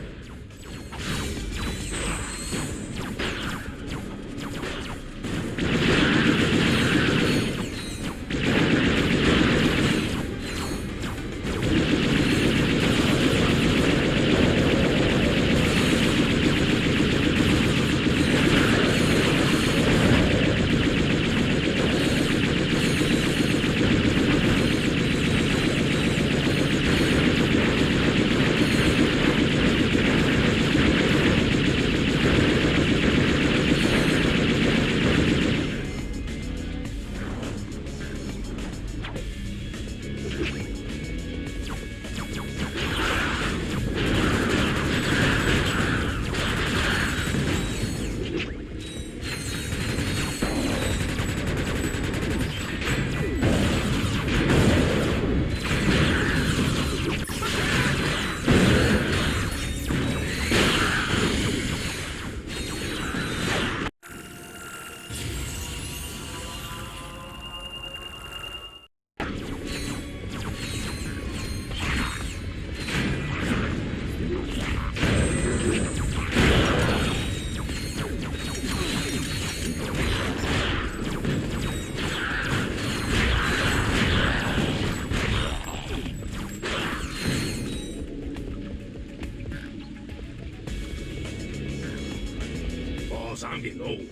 [SPEAKER 16] I'm getting old.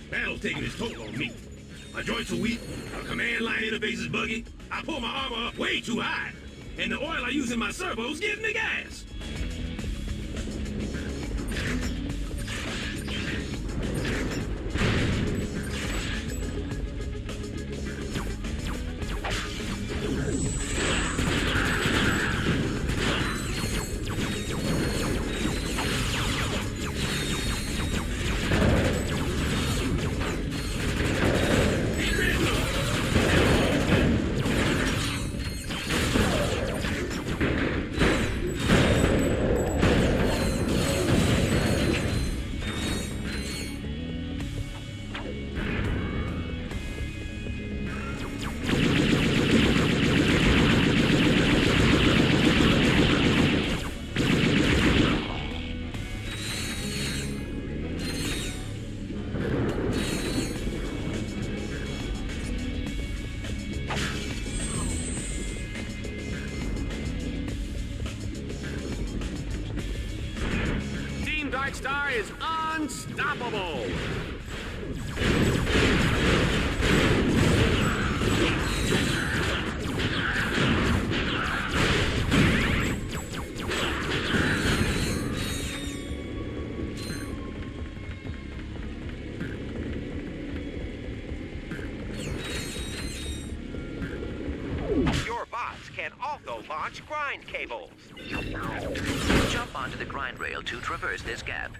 [SPEAKER 16] Battle's taking its toll on me. My joints are weak, my command line interface is buggy, I pull my armor up way too high, and the oil I use in my servos gives me gas.
[SPEAKER 2] Star is unstoppable.
[SPEAKER 17] Your bots can also launch grind cables.
[SPEAKER 3] Jump onto the grind rail to traverse this gap.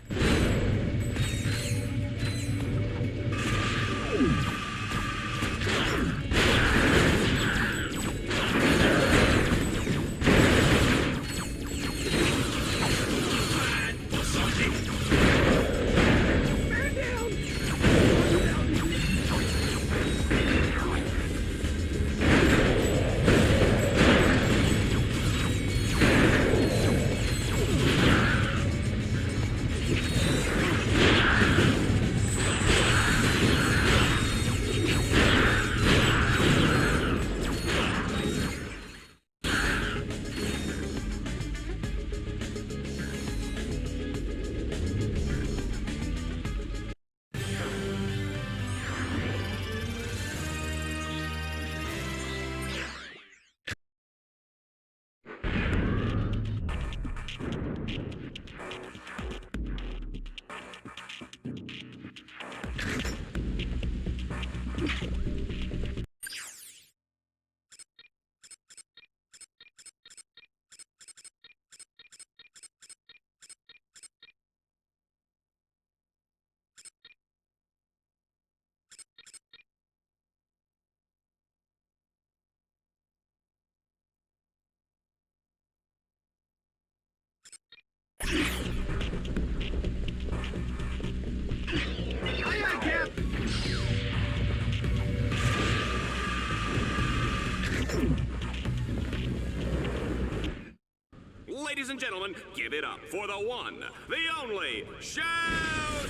[SPEAKER 2] Ladies and gentlemen, give it up for the one, the only, Shell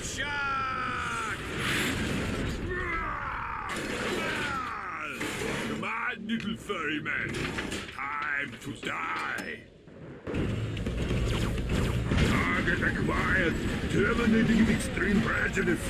[SPEAKER 2] Shock!
[SPEAKER 16] Come on, little furry man. Time to die. Target acquired. Terminating extreme prejudice.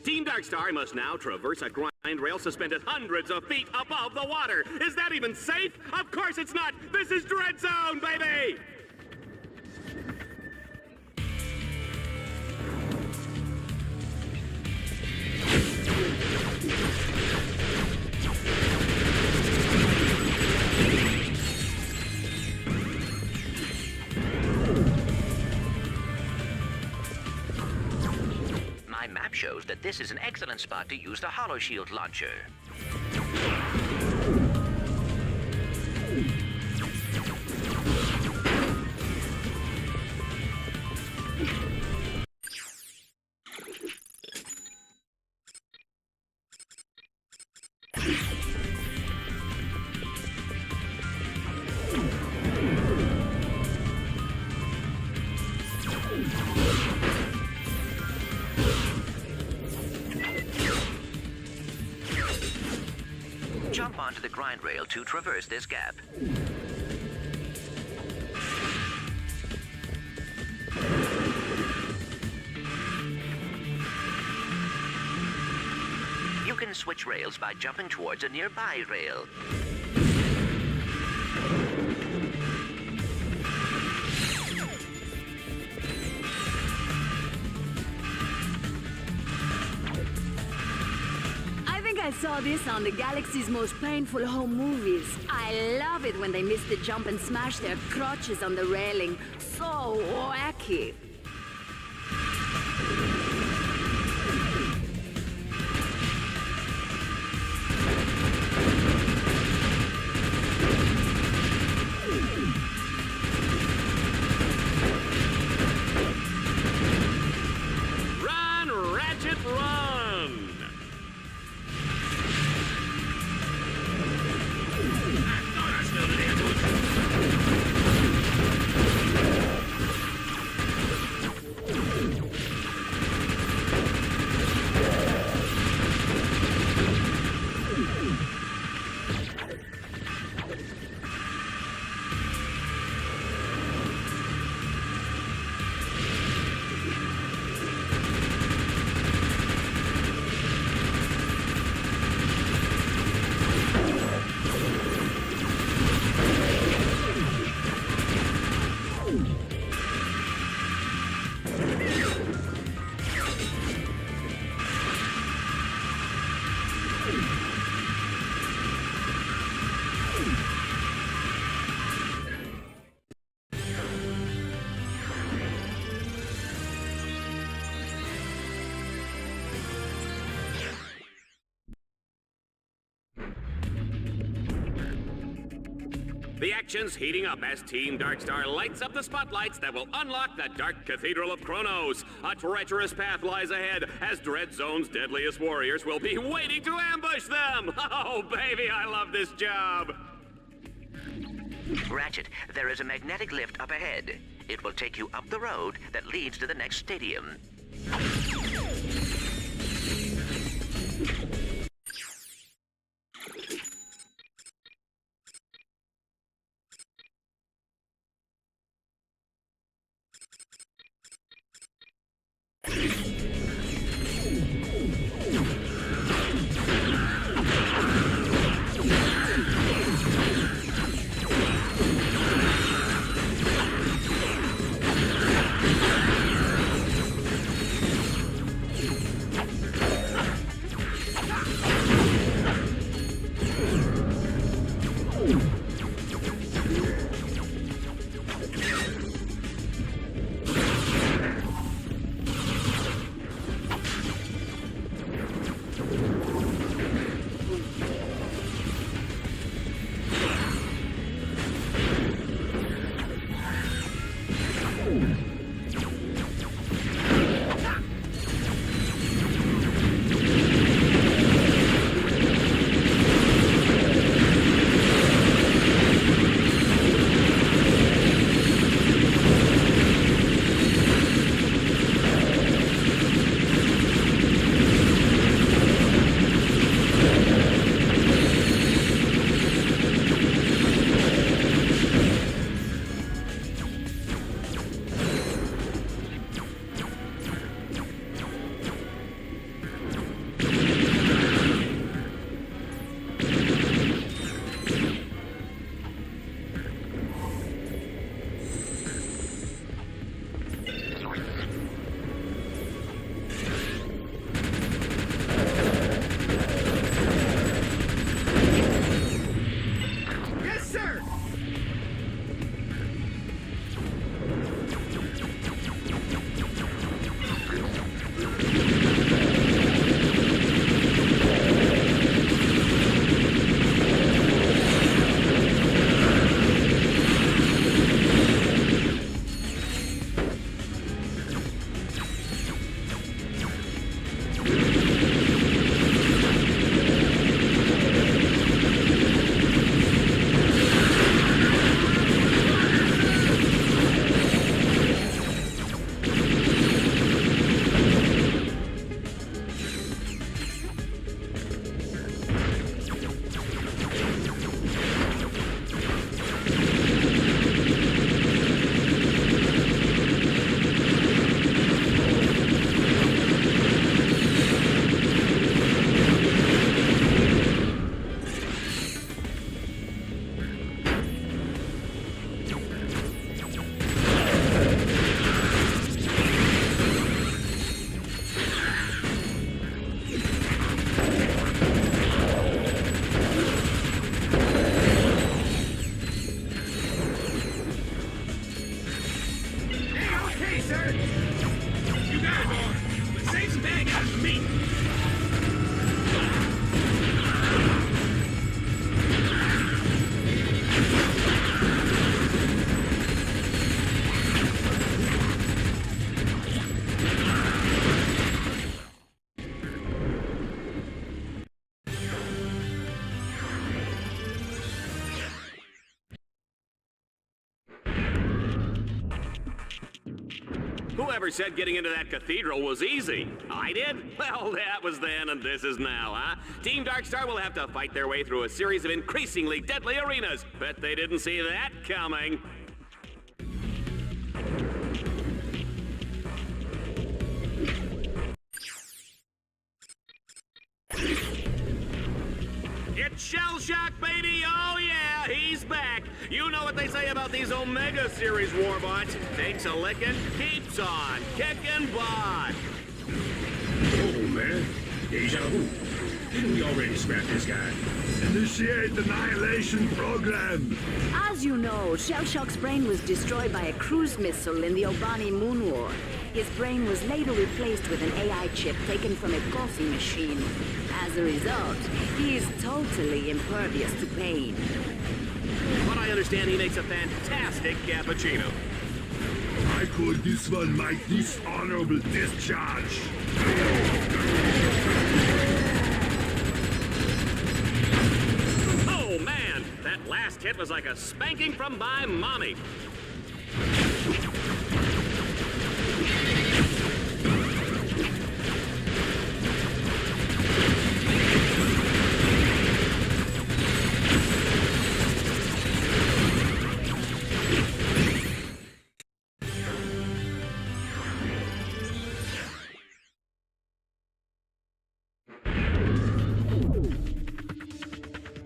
[SPEAKER 2] Team Darkstar must now traverse a grind rail suspended hundreds of feet above the water. Is that even safe? Of course it's not! This is Dread Zone, baby!
[SPEAKER 3] My map shows that this is an excellent spot to use the Hollow Shield launcher. Jump onto the grind rail to traverse this gap. switch rails by jumping towards a nearby rail.
[SPEAKER 15] I saw this on the galaxy's most painful home movies. I love it when they miss the jump and smash their crotches on the railing. So wacky.
[SPEAKER 2] Run, Ratchet, run! The action's heating up as Team Darkstar lights up the spotlights that will unlock the Dark Cathedral of Kronos. A treacherous path lies ahead as Dread Zone's deadliest warriors will be waiting to ambush them. Oh, baby, I love this job.
[SPEAKER 3] Ratchet, there is a magnetic lift up ahead. It will take you up the road that leads to the next stadium.
[SPEAKER 16] You got it, boy. But save some bad guys for me.
[SPEAKER 2] Whoever said getting into that cathedral was easy? I did? Well, that was then and this is now, huh? Team Darkstar will have to fight their way through a series of increasingly deadly arenas. Bet they didn't see that coming. It's Shell Shock, baby! Oh yeah, he's back! You know what they say about these Omega Series warbots. Takes a licking, keeps on kicking butt.
[SPEAKER 16] Oh, man. Deja vu. Didn't we already scrap this guy?
[SPEAKER 19] Initiate annihilation program.
[SPEAKER 15] As you know, Shell Shock's brain was destroyed by a cruise missile in the Obani Moon War. His brain was later replaced with an AI chip taken from a coffee machine. As a result, he is totally impervious to pain.
[SPEAKER 2] But I understand he makes a fantastic cappuccino.
[SPEAKER 19] I call this one my dishonorable discharge.
[SPEAKER 2] Oh man, that last hit was like a spanking from my mommy.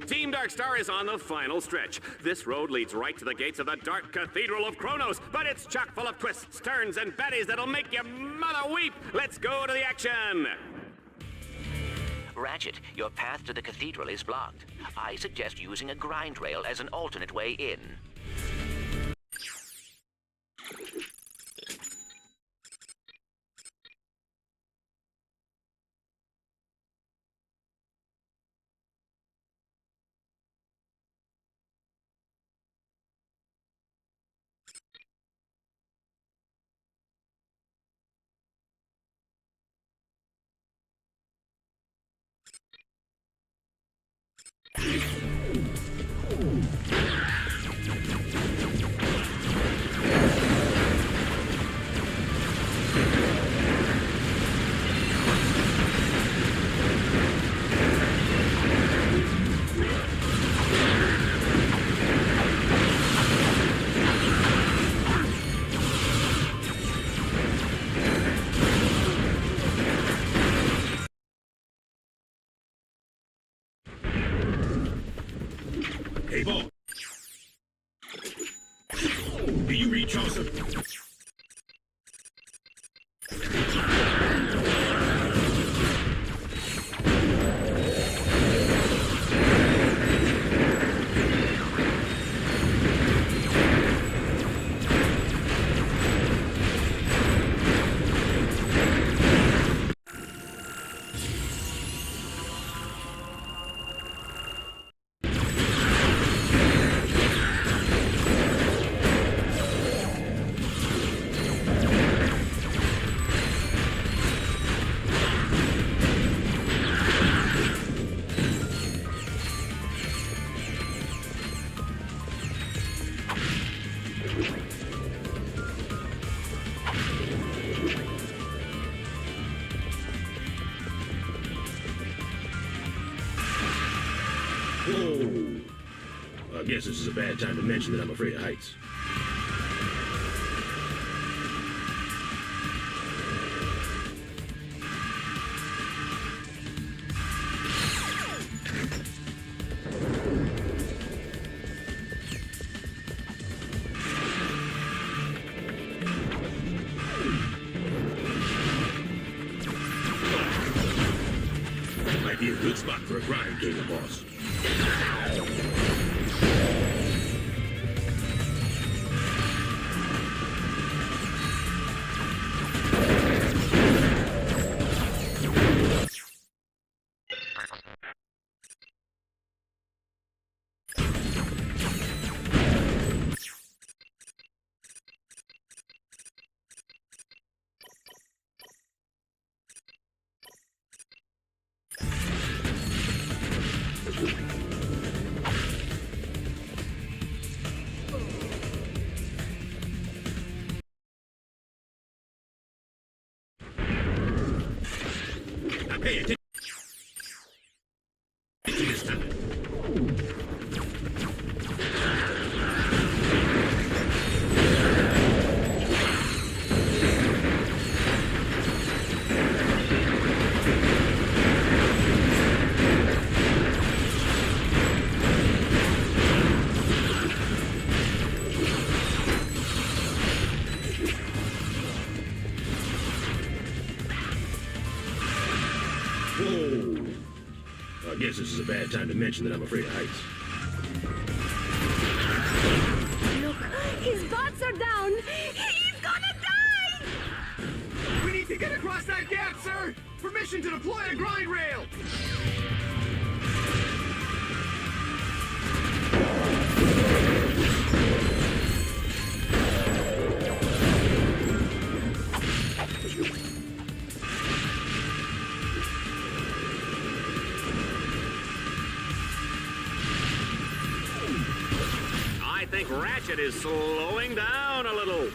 [SPEAKER 2] Team Darkstar is on the final stretch. This road leads right to the gates of the Dark Cathedral of Kronos, but it's chock full of twists, turns, and baddies that'll make your mother weep. Let's go to the action.
[SPEAKER 3] Ratchet, your path to the cathedral is blocked. I suggest using a grind rail as an alternate way in.
[SPEAKER 16] Hey, Ball. Do you read Chaucer? Whoa. I guess this is a bad time to mention that I'm afraid of heights. Might be a good spot for a grind, King of Boss. Now pay attention this time. I guess this is a bad time to mention that I'm afraid of heights.
[SPEAKER 15] Look, his bots are down. He's gonna die!
[SPEAKER 11] We need to get across that gap, sir! Permission to deploy a grind rail!
[SPEAKER 2] I think Ratchet is slowing down a little.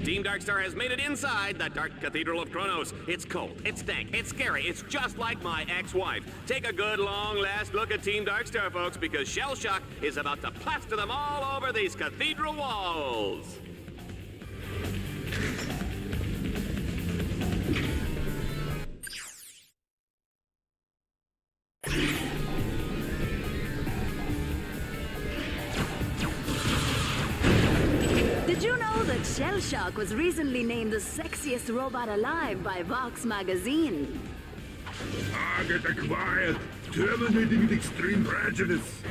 [SPEAKER 2] Team Darkstar has made it inside the Dark Cathedral of Kronos. It's cold, it's dank, it's scary, it's just like my ex-wife. Take a good long last look at Team Darkstar, folks, because shell shock is about to plaster them all over these cathedral walls.
[SPEAKER 15] Did you know that Shell Shock was recently named the sexiest robot alive by Vox magazine?
[SPEAKER 19] Get quiet! Terminating with extreme prejudice!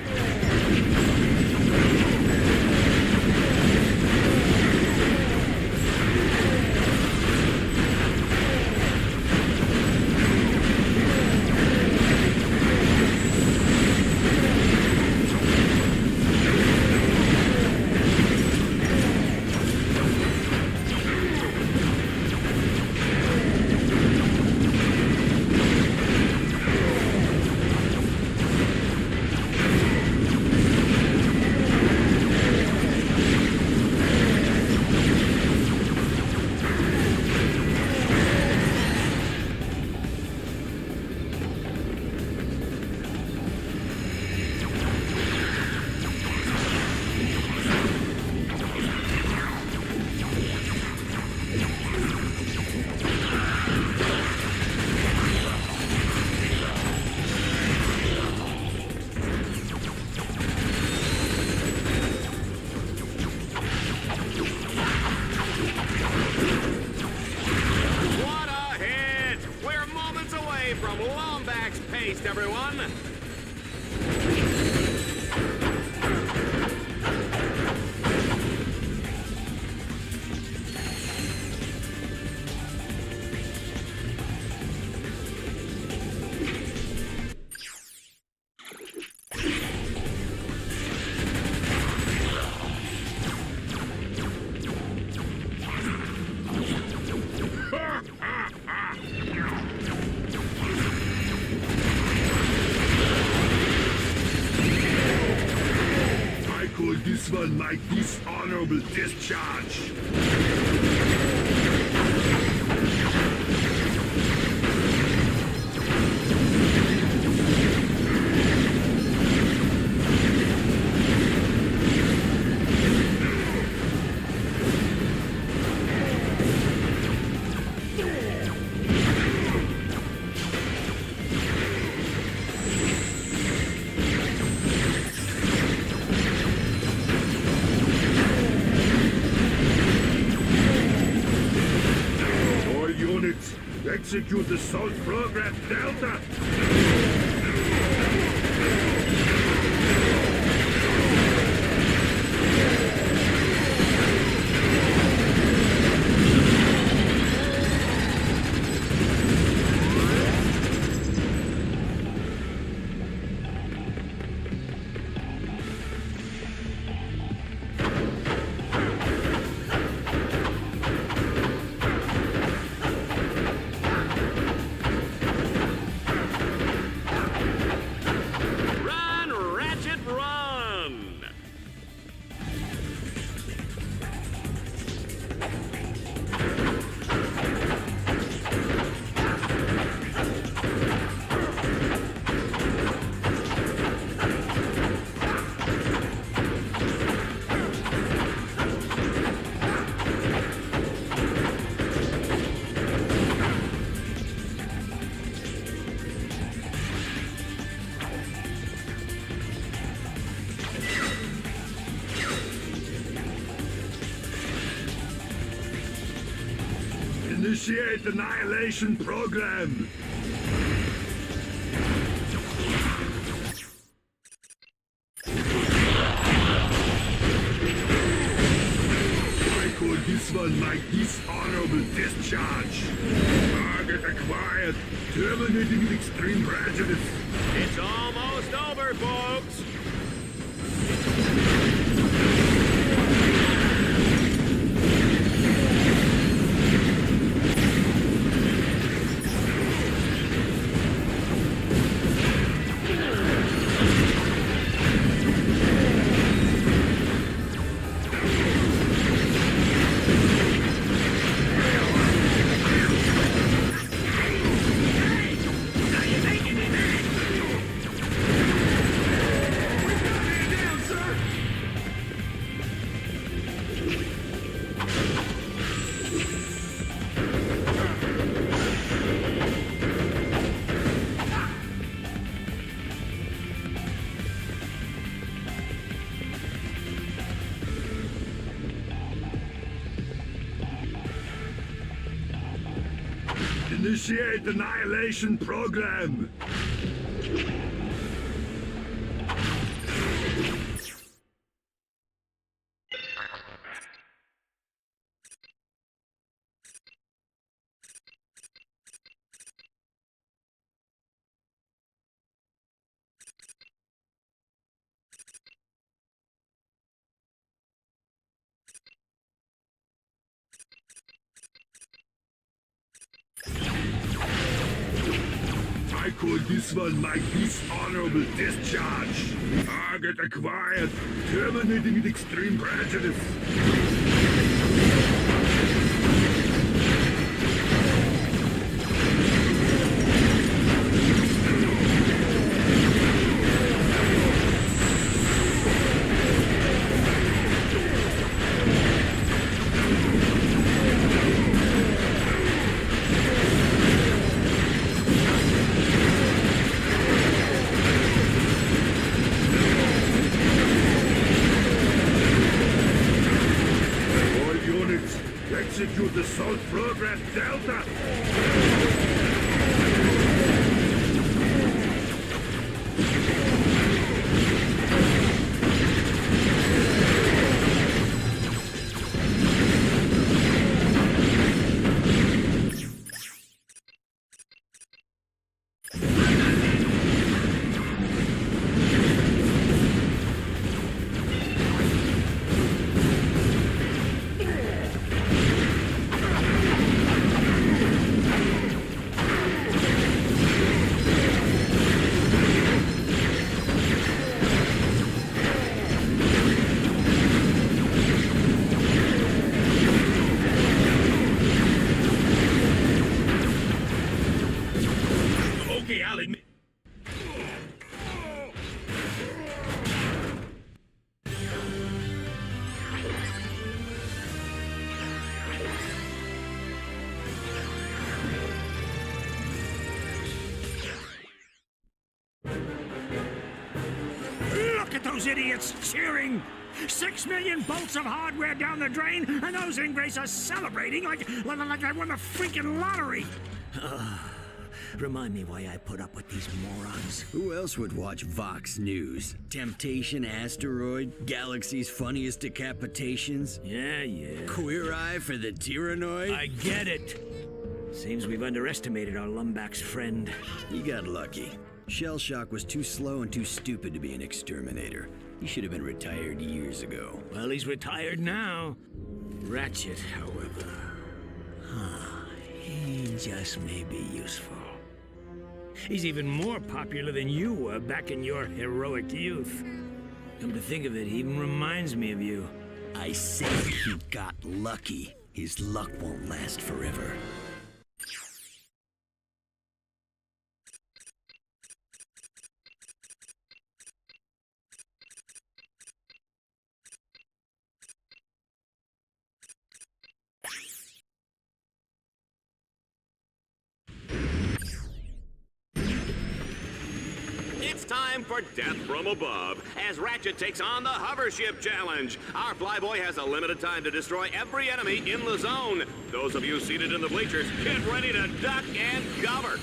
[SPEAKER 19] this one my dishonorable discharge. Execute the Assault Program Delta! Initiate annihilation program! I call this one my dishonorable discharge. Target acquired. Terminated with extreme prejudice.
[SPEAKER 2] It's almost over, folks!
[SPEAKER 19] Initiate annihilation program! I call this one my dishonorable discharge. Target acquired. Terminating with extreme prejudice. Execute the Assault Program Delta!
[SPEAKER 14] those idiots cheering. 6 million bolts of hardware down the drain, and those ingrates are celebrating like I won the freaking lottery.
[SPEAKER 7] Remind me why I put up with these morons. Who else would watch Vox News? Temptation Asteroid? Galaxy's funniest decapitations?
[SPEAKER 14] Yeah.
[SPEAKER 7] Queer Eye for the Tyrannoid?
[SPEAKER 14] I get it. Seems we've underestimated our Lumbax friend.
[SPEAKER 7] He got lucky. Shell Shock was too slow and too stupid to be an exterminator. He should have been retired years ago.
[SPEAKER 14] Well, he's retired now. Ratchet, however...
[SPEAKER 7] he just may be useful.
[SPEAKER 14] He's even more popular than you were back in your heroic youth. Come to think of it, he even reminds me of you.
[SPEAKER 7] I say he got lucky. His luck won't last forever.
[SPEAKER 2] It's time for Death from Above, as Ratchet takes on the Hovership Challenge. Our flyboy has a limited time to destroy every enemy in the zone. Those of you seated in the bleachers, get ready to duck and cover.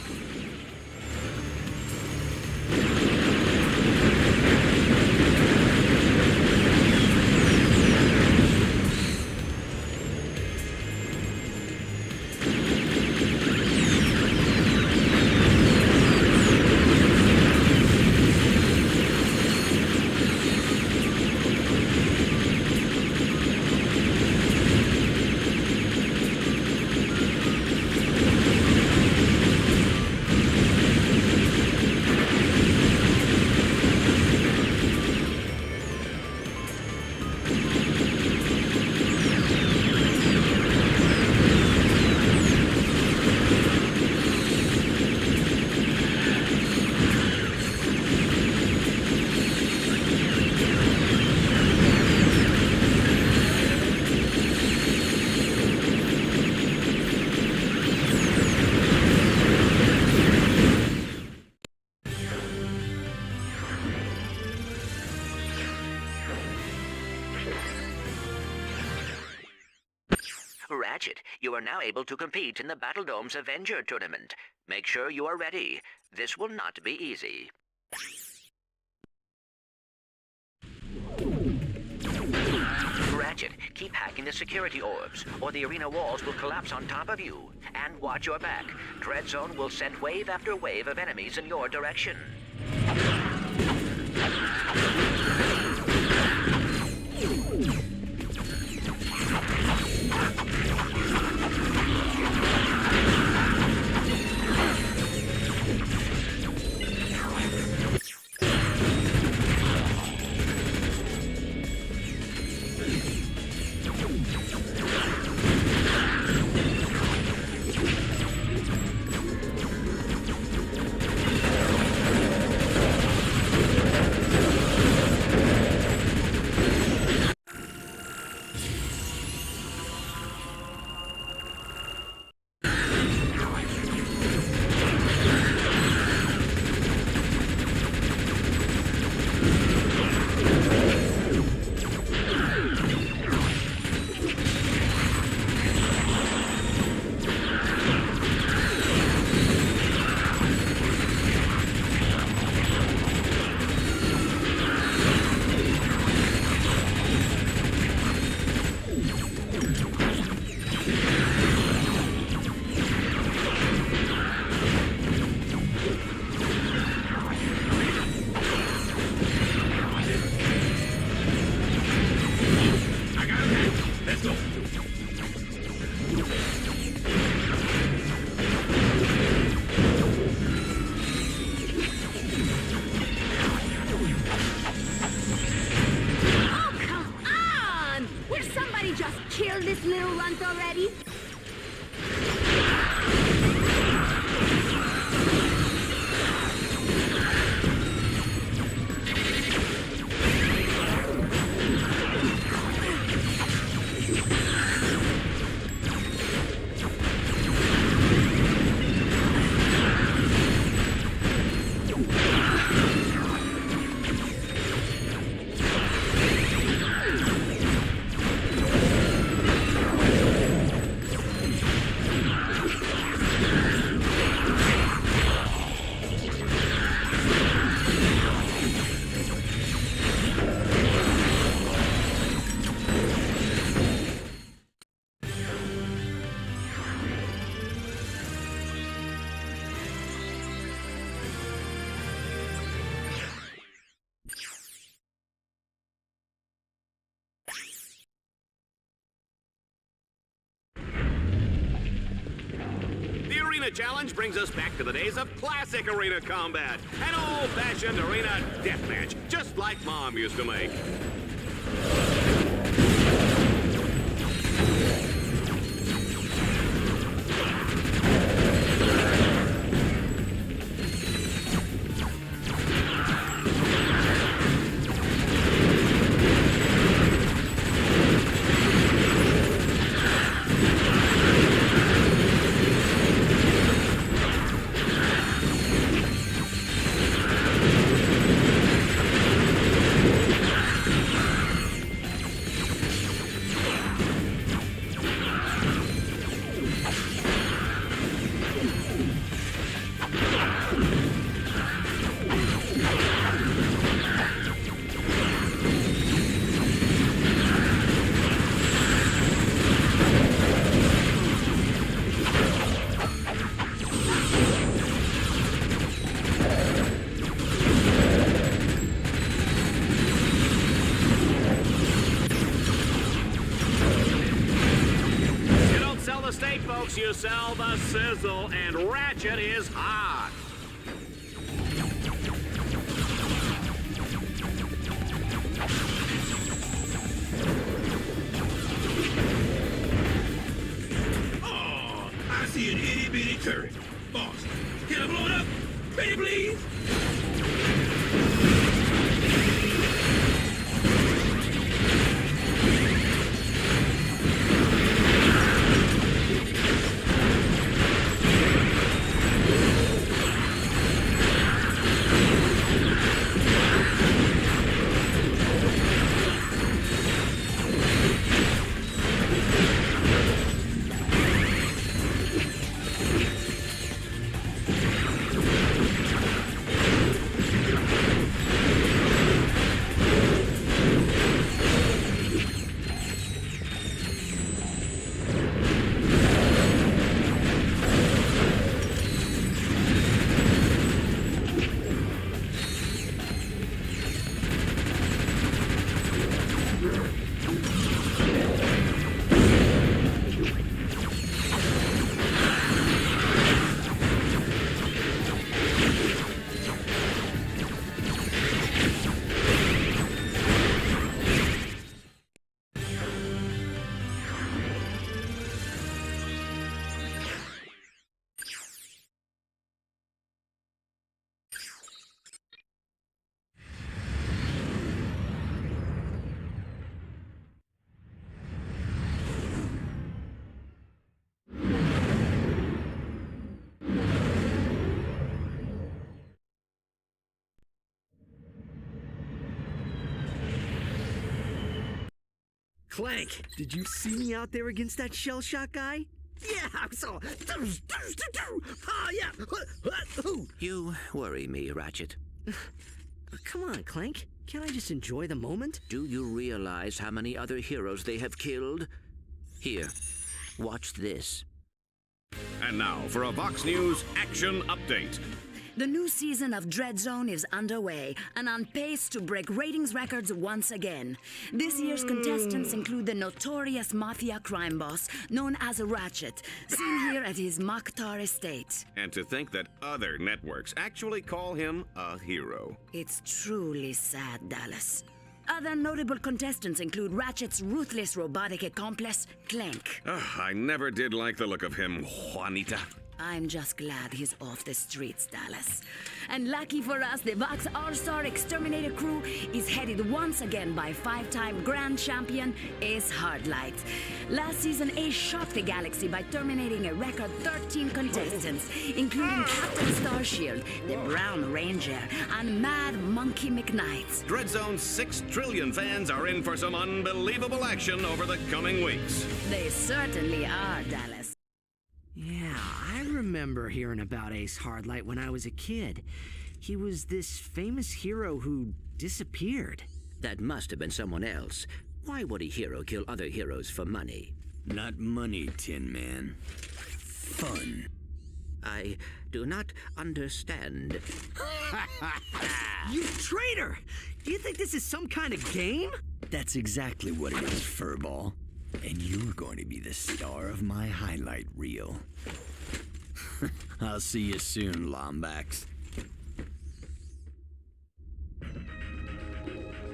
[SPEAKER 3] Ratchet, you are now able to compete in the Battle Dome's Avenger Tournament. Make sure you are ready. This will not be easy. Ratchet, keep hacking the security orbs, or the arena walls will collapse on top of you. And watch your back. Dread Zone will send wave after wave of enemies in your direction.
[SPEAKER 18] this little runt already?
[SPEAKER 2] Arena Challenge brings us back to the days of classic arena combat. An old-fashioned arena deathmatch, just like Mom used to make. Folks, you sell the sizzle, and Ratchet is hot.
[SPEAKER 16] Oh, I see an itty-bitty turret. Boss, can I blow it up? Ready, please?
[SPEAKER 1] Clank, did you see me out there against that shell shock guy? Yeah, I saw. Yeah.
[SPEAKER 3] You worry me, Ratchet.
[SPEAKER 1] Come on, Clank. Can't I just enjoy the moment?
[SPEAKER 3] Do you realize how many other heroes they have killed? Here, watch this.
[SPEAKER 2] And now for a Vox News action update.
[SPEAKER 15] The new season of Dread Zone is underway and on pace to break ratings records once again. This year's contestants include the notorious mafia crime boss known as Ratchet, seen here at his Mokhtar estate.
[SPEAKER 2] And to think that other networks actually call him a hero.
[SPEAKER 15] It's truly sad, Dallas. Other notable contestants include Ratchet's ruthless robotic accomplice, Clank.
[SPEAKER 2] I never did like the look of him, Juanita.
[SPEAKER 15] I'm just glad he's off the streets, Dallas. And lucky for us, the Vox All-Star Exterminator crew is headed once again by five-time grand champion Ace Hardlight. Last season, Ace shocked the galaxy by terminating a record 13 contestants, including Captain Starshield, the Brown Ranger, and Mad Monkey McKnight.
[SPEAKER 2] Dread Zone's 6 trillion fans are in for some unbelievable action over the coming weeks.
[SPEAKER 15] They certainly are, Dallas.
[SPEAKER 1] Yeah, I remember hearing about Ace Hardlight when I was a kid. He was this famous hero who disappeared.
[SPEAKER 3] That must have been someone else. Why would a hero kill other heroes for money?
[SPEAKER 7] Not money, Tin Man. Fun.
[SPEAKER 3] I do not understand.
[SPEAKER 1] You traitor! Do you think this is some kind of game?
[SPEAKER 7] That's exactly what it is, Furball. And you're going to be the star of my highlight reel. I'll see you soon, Lombax.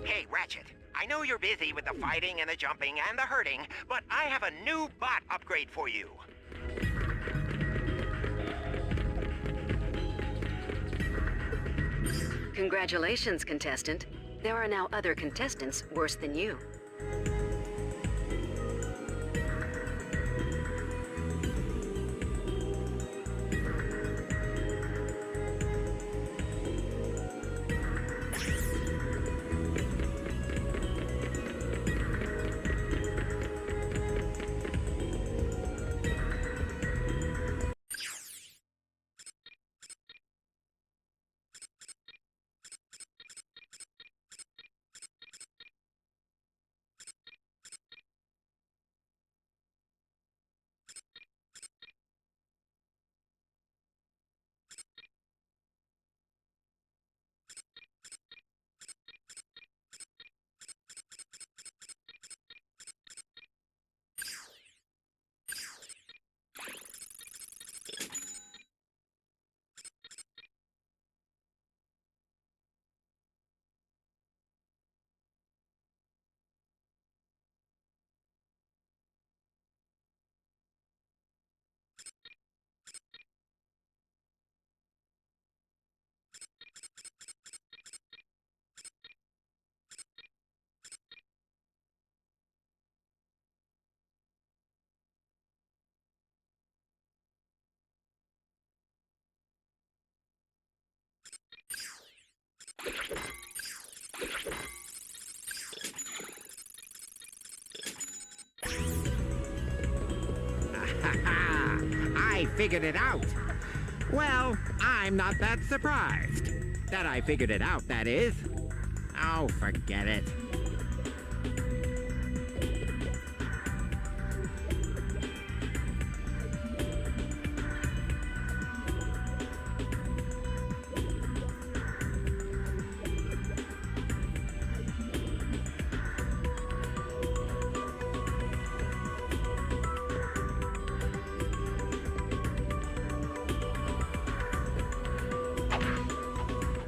[SPEAKER 17] Hey, Ratchet. I know you're busy with the fighting and the jumping and the hurting, but I have a new bot upgrade for you.
[SPEAKER 10] Congratulations, contestant. There are now other contestants worse than you.
[SPEAKER 5] I figured it out. Well, I'm not that surprised. That I figured it out, that is. Oh, forget it.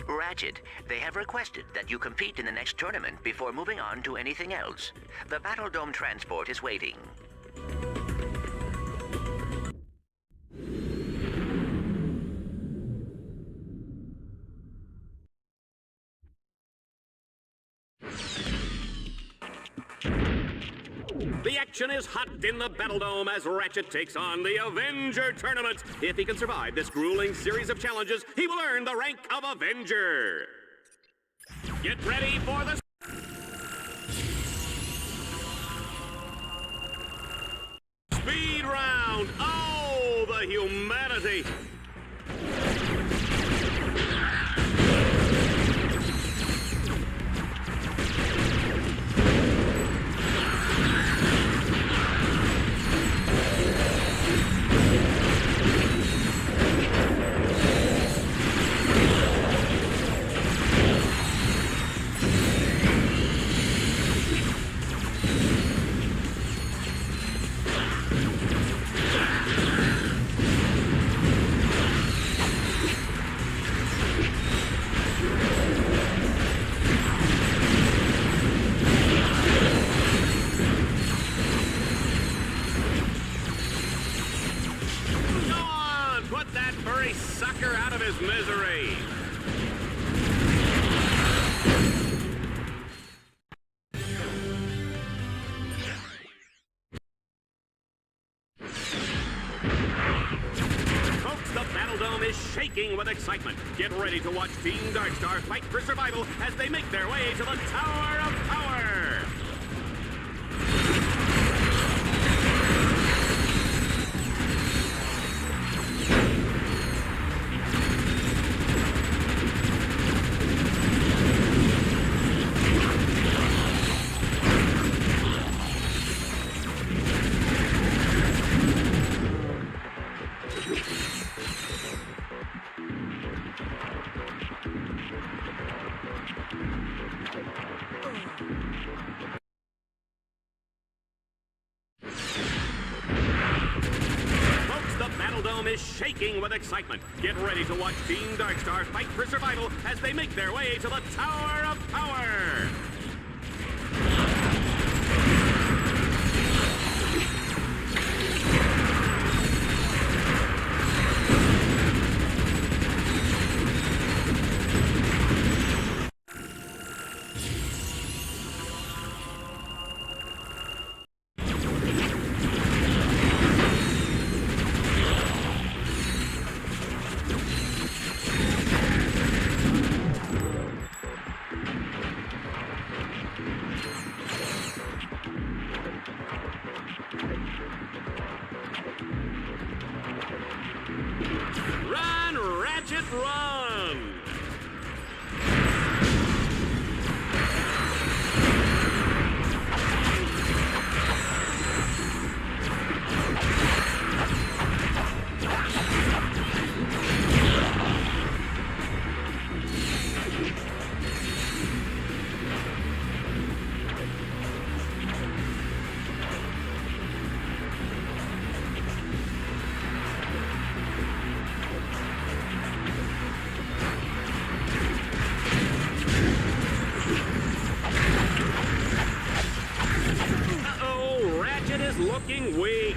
[SPEAKER 3] Ratchet, they have requested that you compete in the next tournament before moving on to anything else. The Battle Dome transport is waiting.
[SPEAKER 2] The action is hot in the Battle Dome as Ratchet takes on the Avenger Tournament. If he can survive this grueling series of challenges, he will earn the rank of Avenger. Get ready for the speed round. Oh, the humanity. Sucker out of his misery. Folks, the Battle Dome is shaking with excitement. Get ready to watch Team Darkstar fight for survival as they make their way to the Tower of Power. is shaking with excitement. Get ready to watch Team Darkstar fight for survival as they make their way to the Tower of Power. Run, Ratchet, run! Uh-oh, Ratchet is looking weak.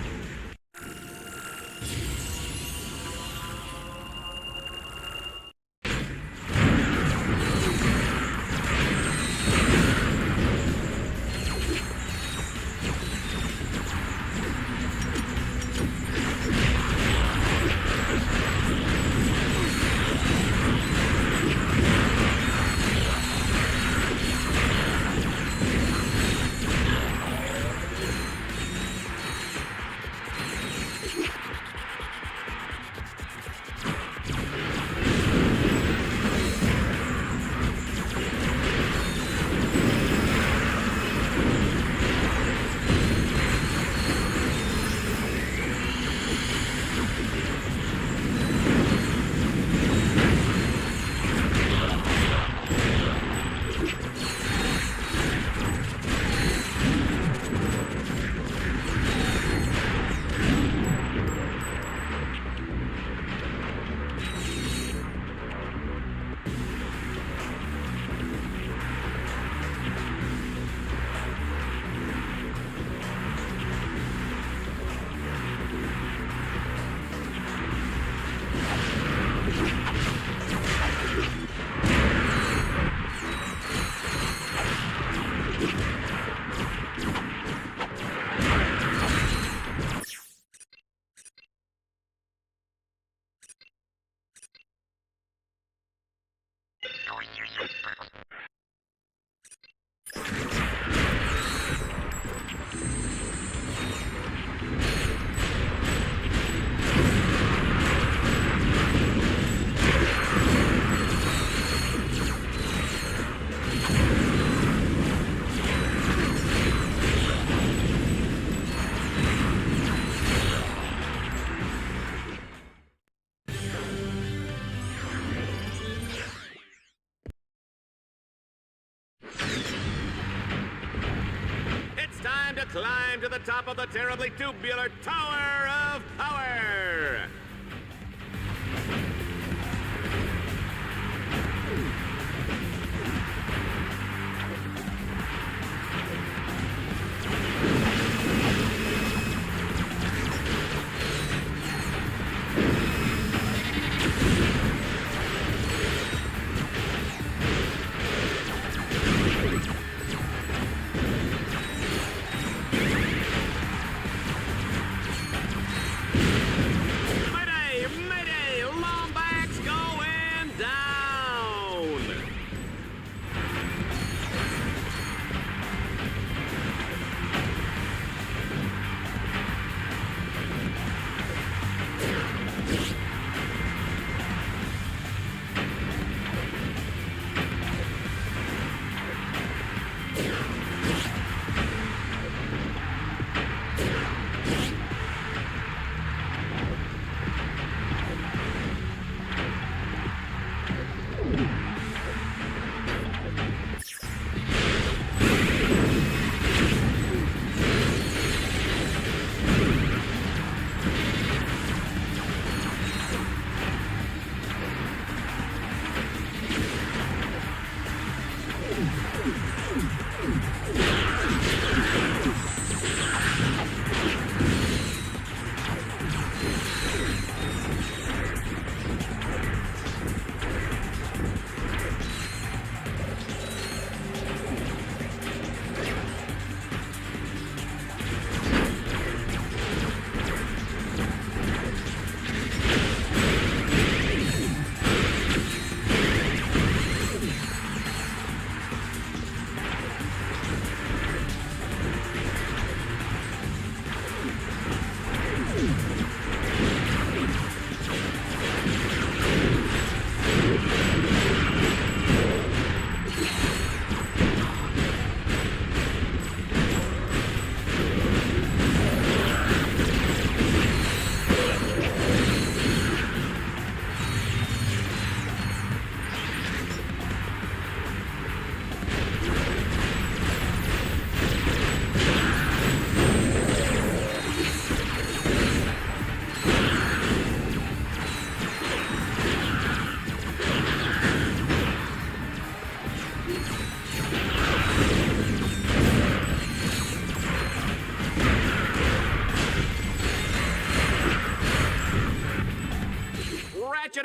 [SPEAKER 2] To climb to the top of the terribly tubular Tower of Power!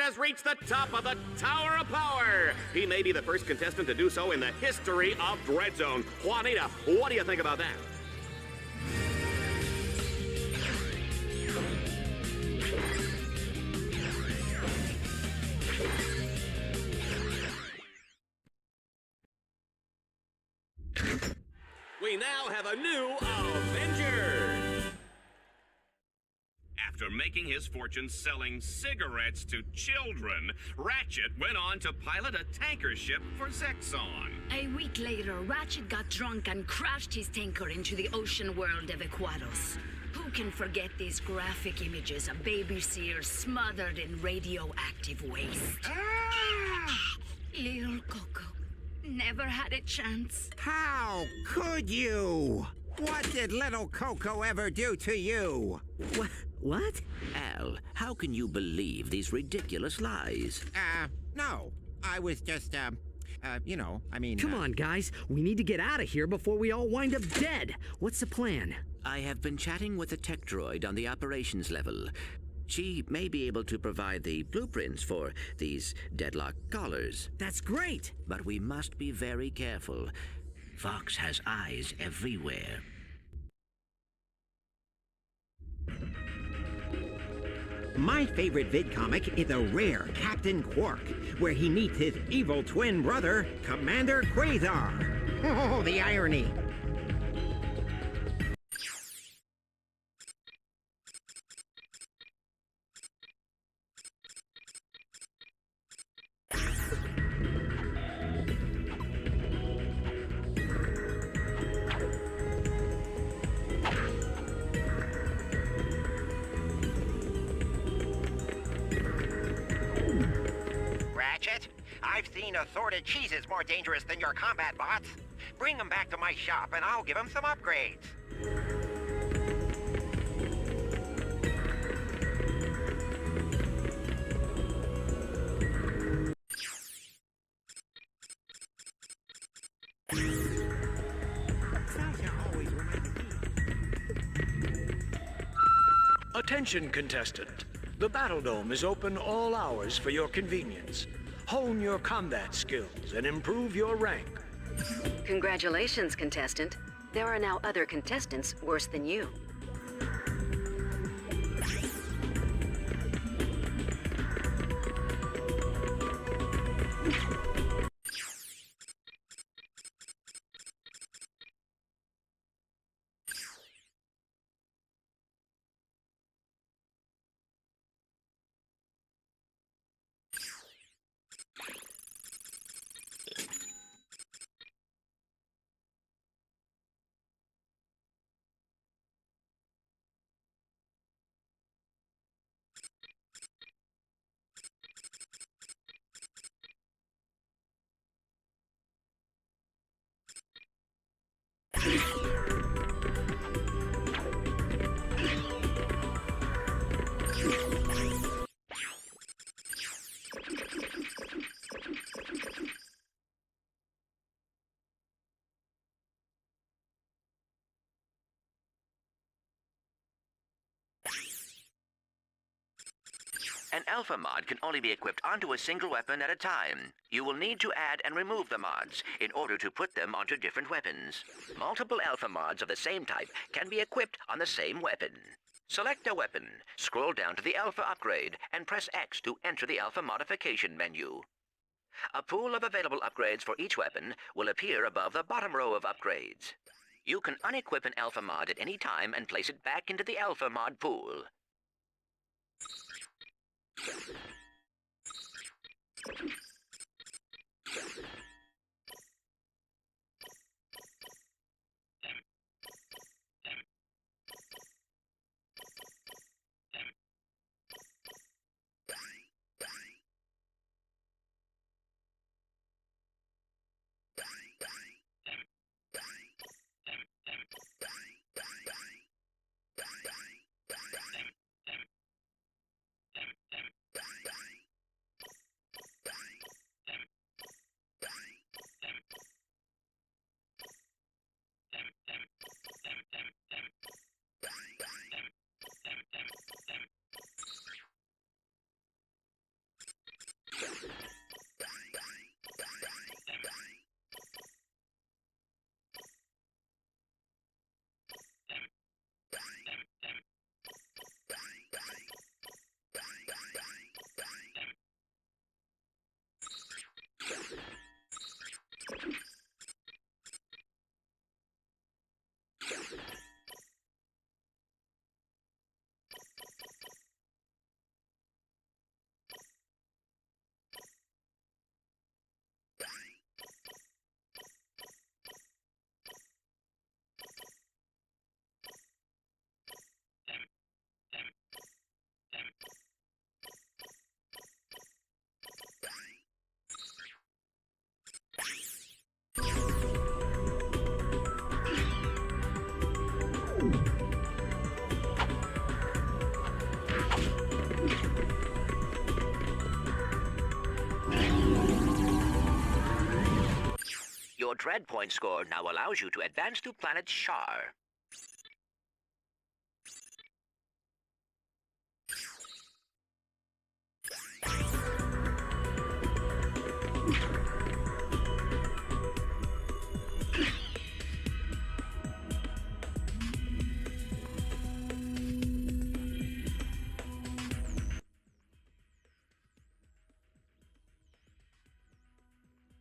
[SPEAKER 2] has reached the top of the Tower of Power. He may be the first contestant to do so in the history of Dread Zone. Juanita, what do you think about that? We now have a new Avenger. After making his fortune selling cigarettes to children, Ratchet went on to pilot a tanker ship for Zexon.
[SPEAKER 4] A week later, Ratchet got drunk and crashed his tanker into the ocean world of Equados. Who can forget these graphic images of baby seals smothered in radioactive waste? Little Coco never had a chance.
[SPEAKER 5] How could you? What did little Coco ever do to you?
[SPEAKER 3] What? Al, how can you believe these ridiculous lies?
[SPEAKER 5] No. I was just,
[SPEAKER 1] Come on, guys. We need to get out of here before we all wind up dead. What's the plan?
[SPEAKER 3] I have been chatting with a tech droid on the operations level. She may be able to provide the blueprints for these Deadlocked collars.
[SPEAKER 1] That's great!
[SPEAKER 3] But we must be very careful. Vox has eyes everywhere.
[SPEAKER 5] My favorite vidcomic is a rare Captain Quark, where he meets his evil twin brother, Commander Quasar. Oh, the irony.
[SPEAKER 17] Ratchet, I've seen assorted cheeses more dangerous than your combat bots. Bring them back to my shop and I'll give them some upgrades.
[SPEAKER 12] Attention, contestant. The Battle Dome is open all hours for your convenience. Hone your combat skills and improve your rank.
[SPEAKER 10] Congratulations, contestant. There are now other contestants worse than you.
[SPEAKER 3] An alpha mod can only be equipped onto a single weapon at a time. You will need to add and remove the mods in order to put them onto different weapons. Multiple alpha mods of the same type can be equipped on the same weapon. Select a weapon, scroll down to the alpha upgrade, and press X to enter the alpha modification menu. A pool of available upgrades for each weapon will appear above the bottom row of upgrades. You can unequip an alpha mod at any time and place it back into the alpha mod pool. Your Dread Point score now allows you to advance to planet Shar.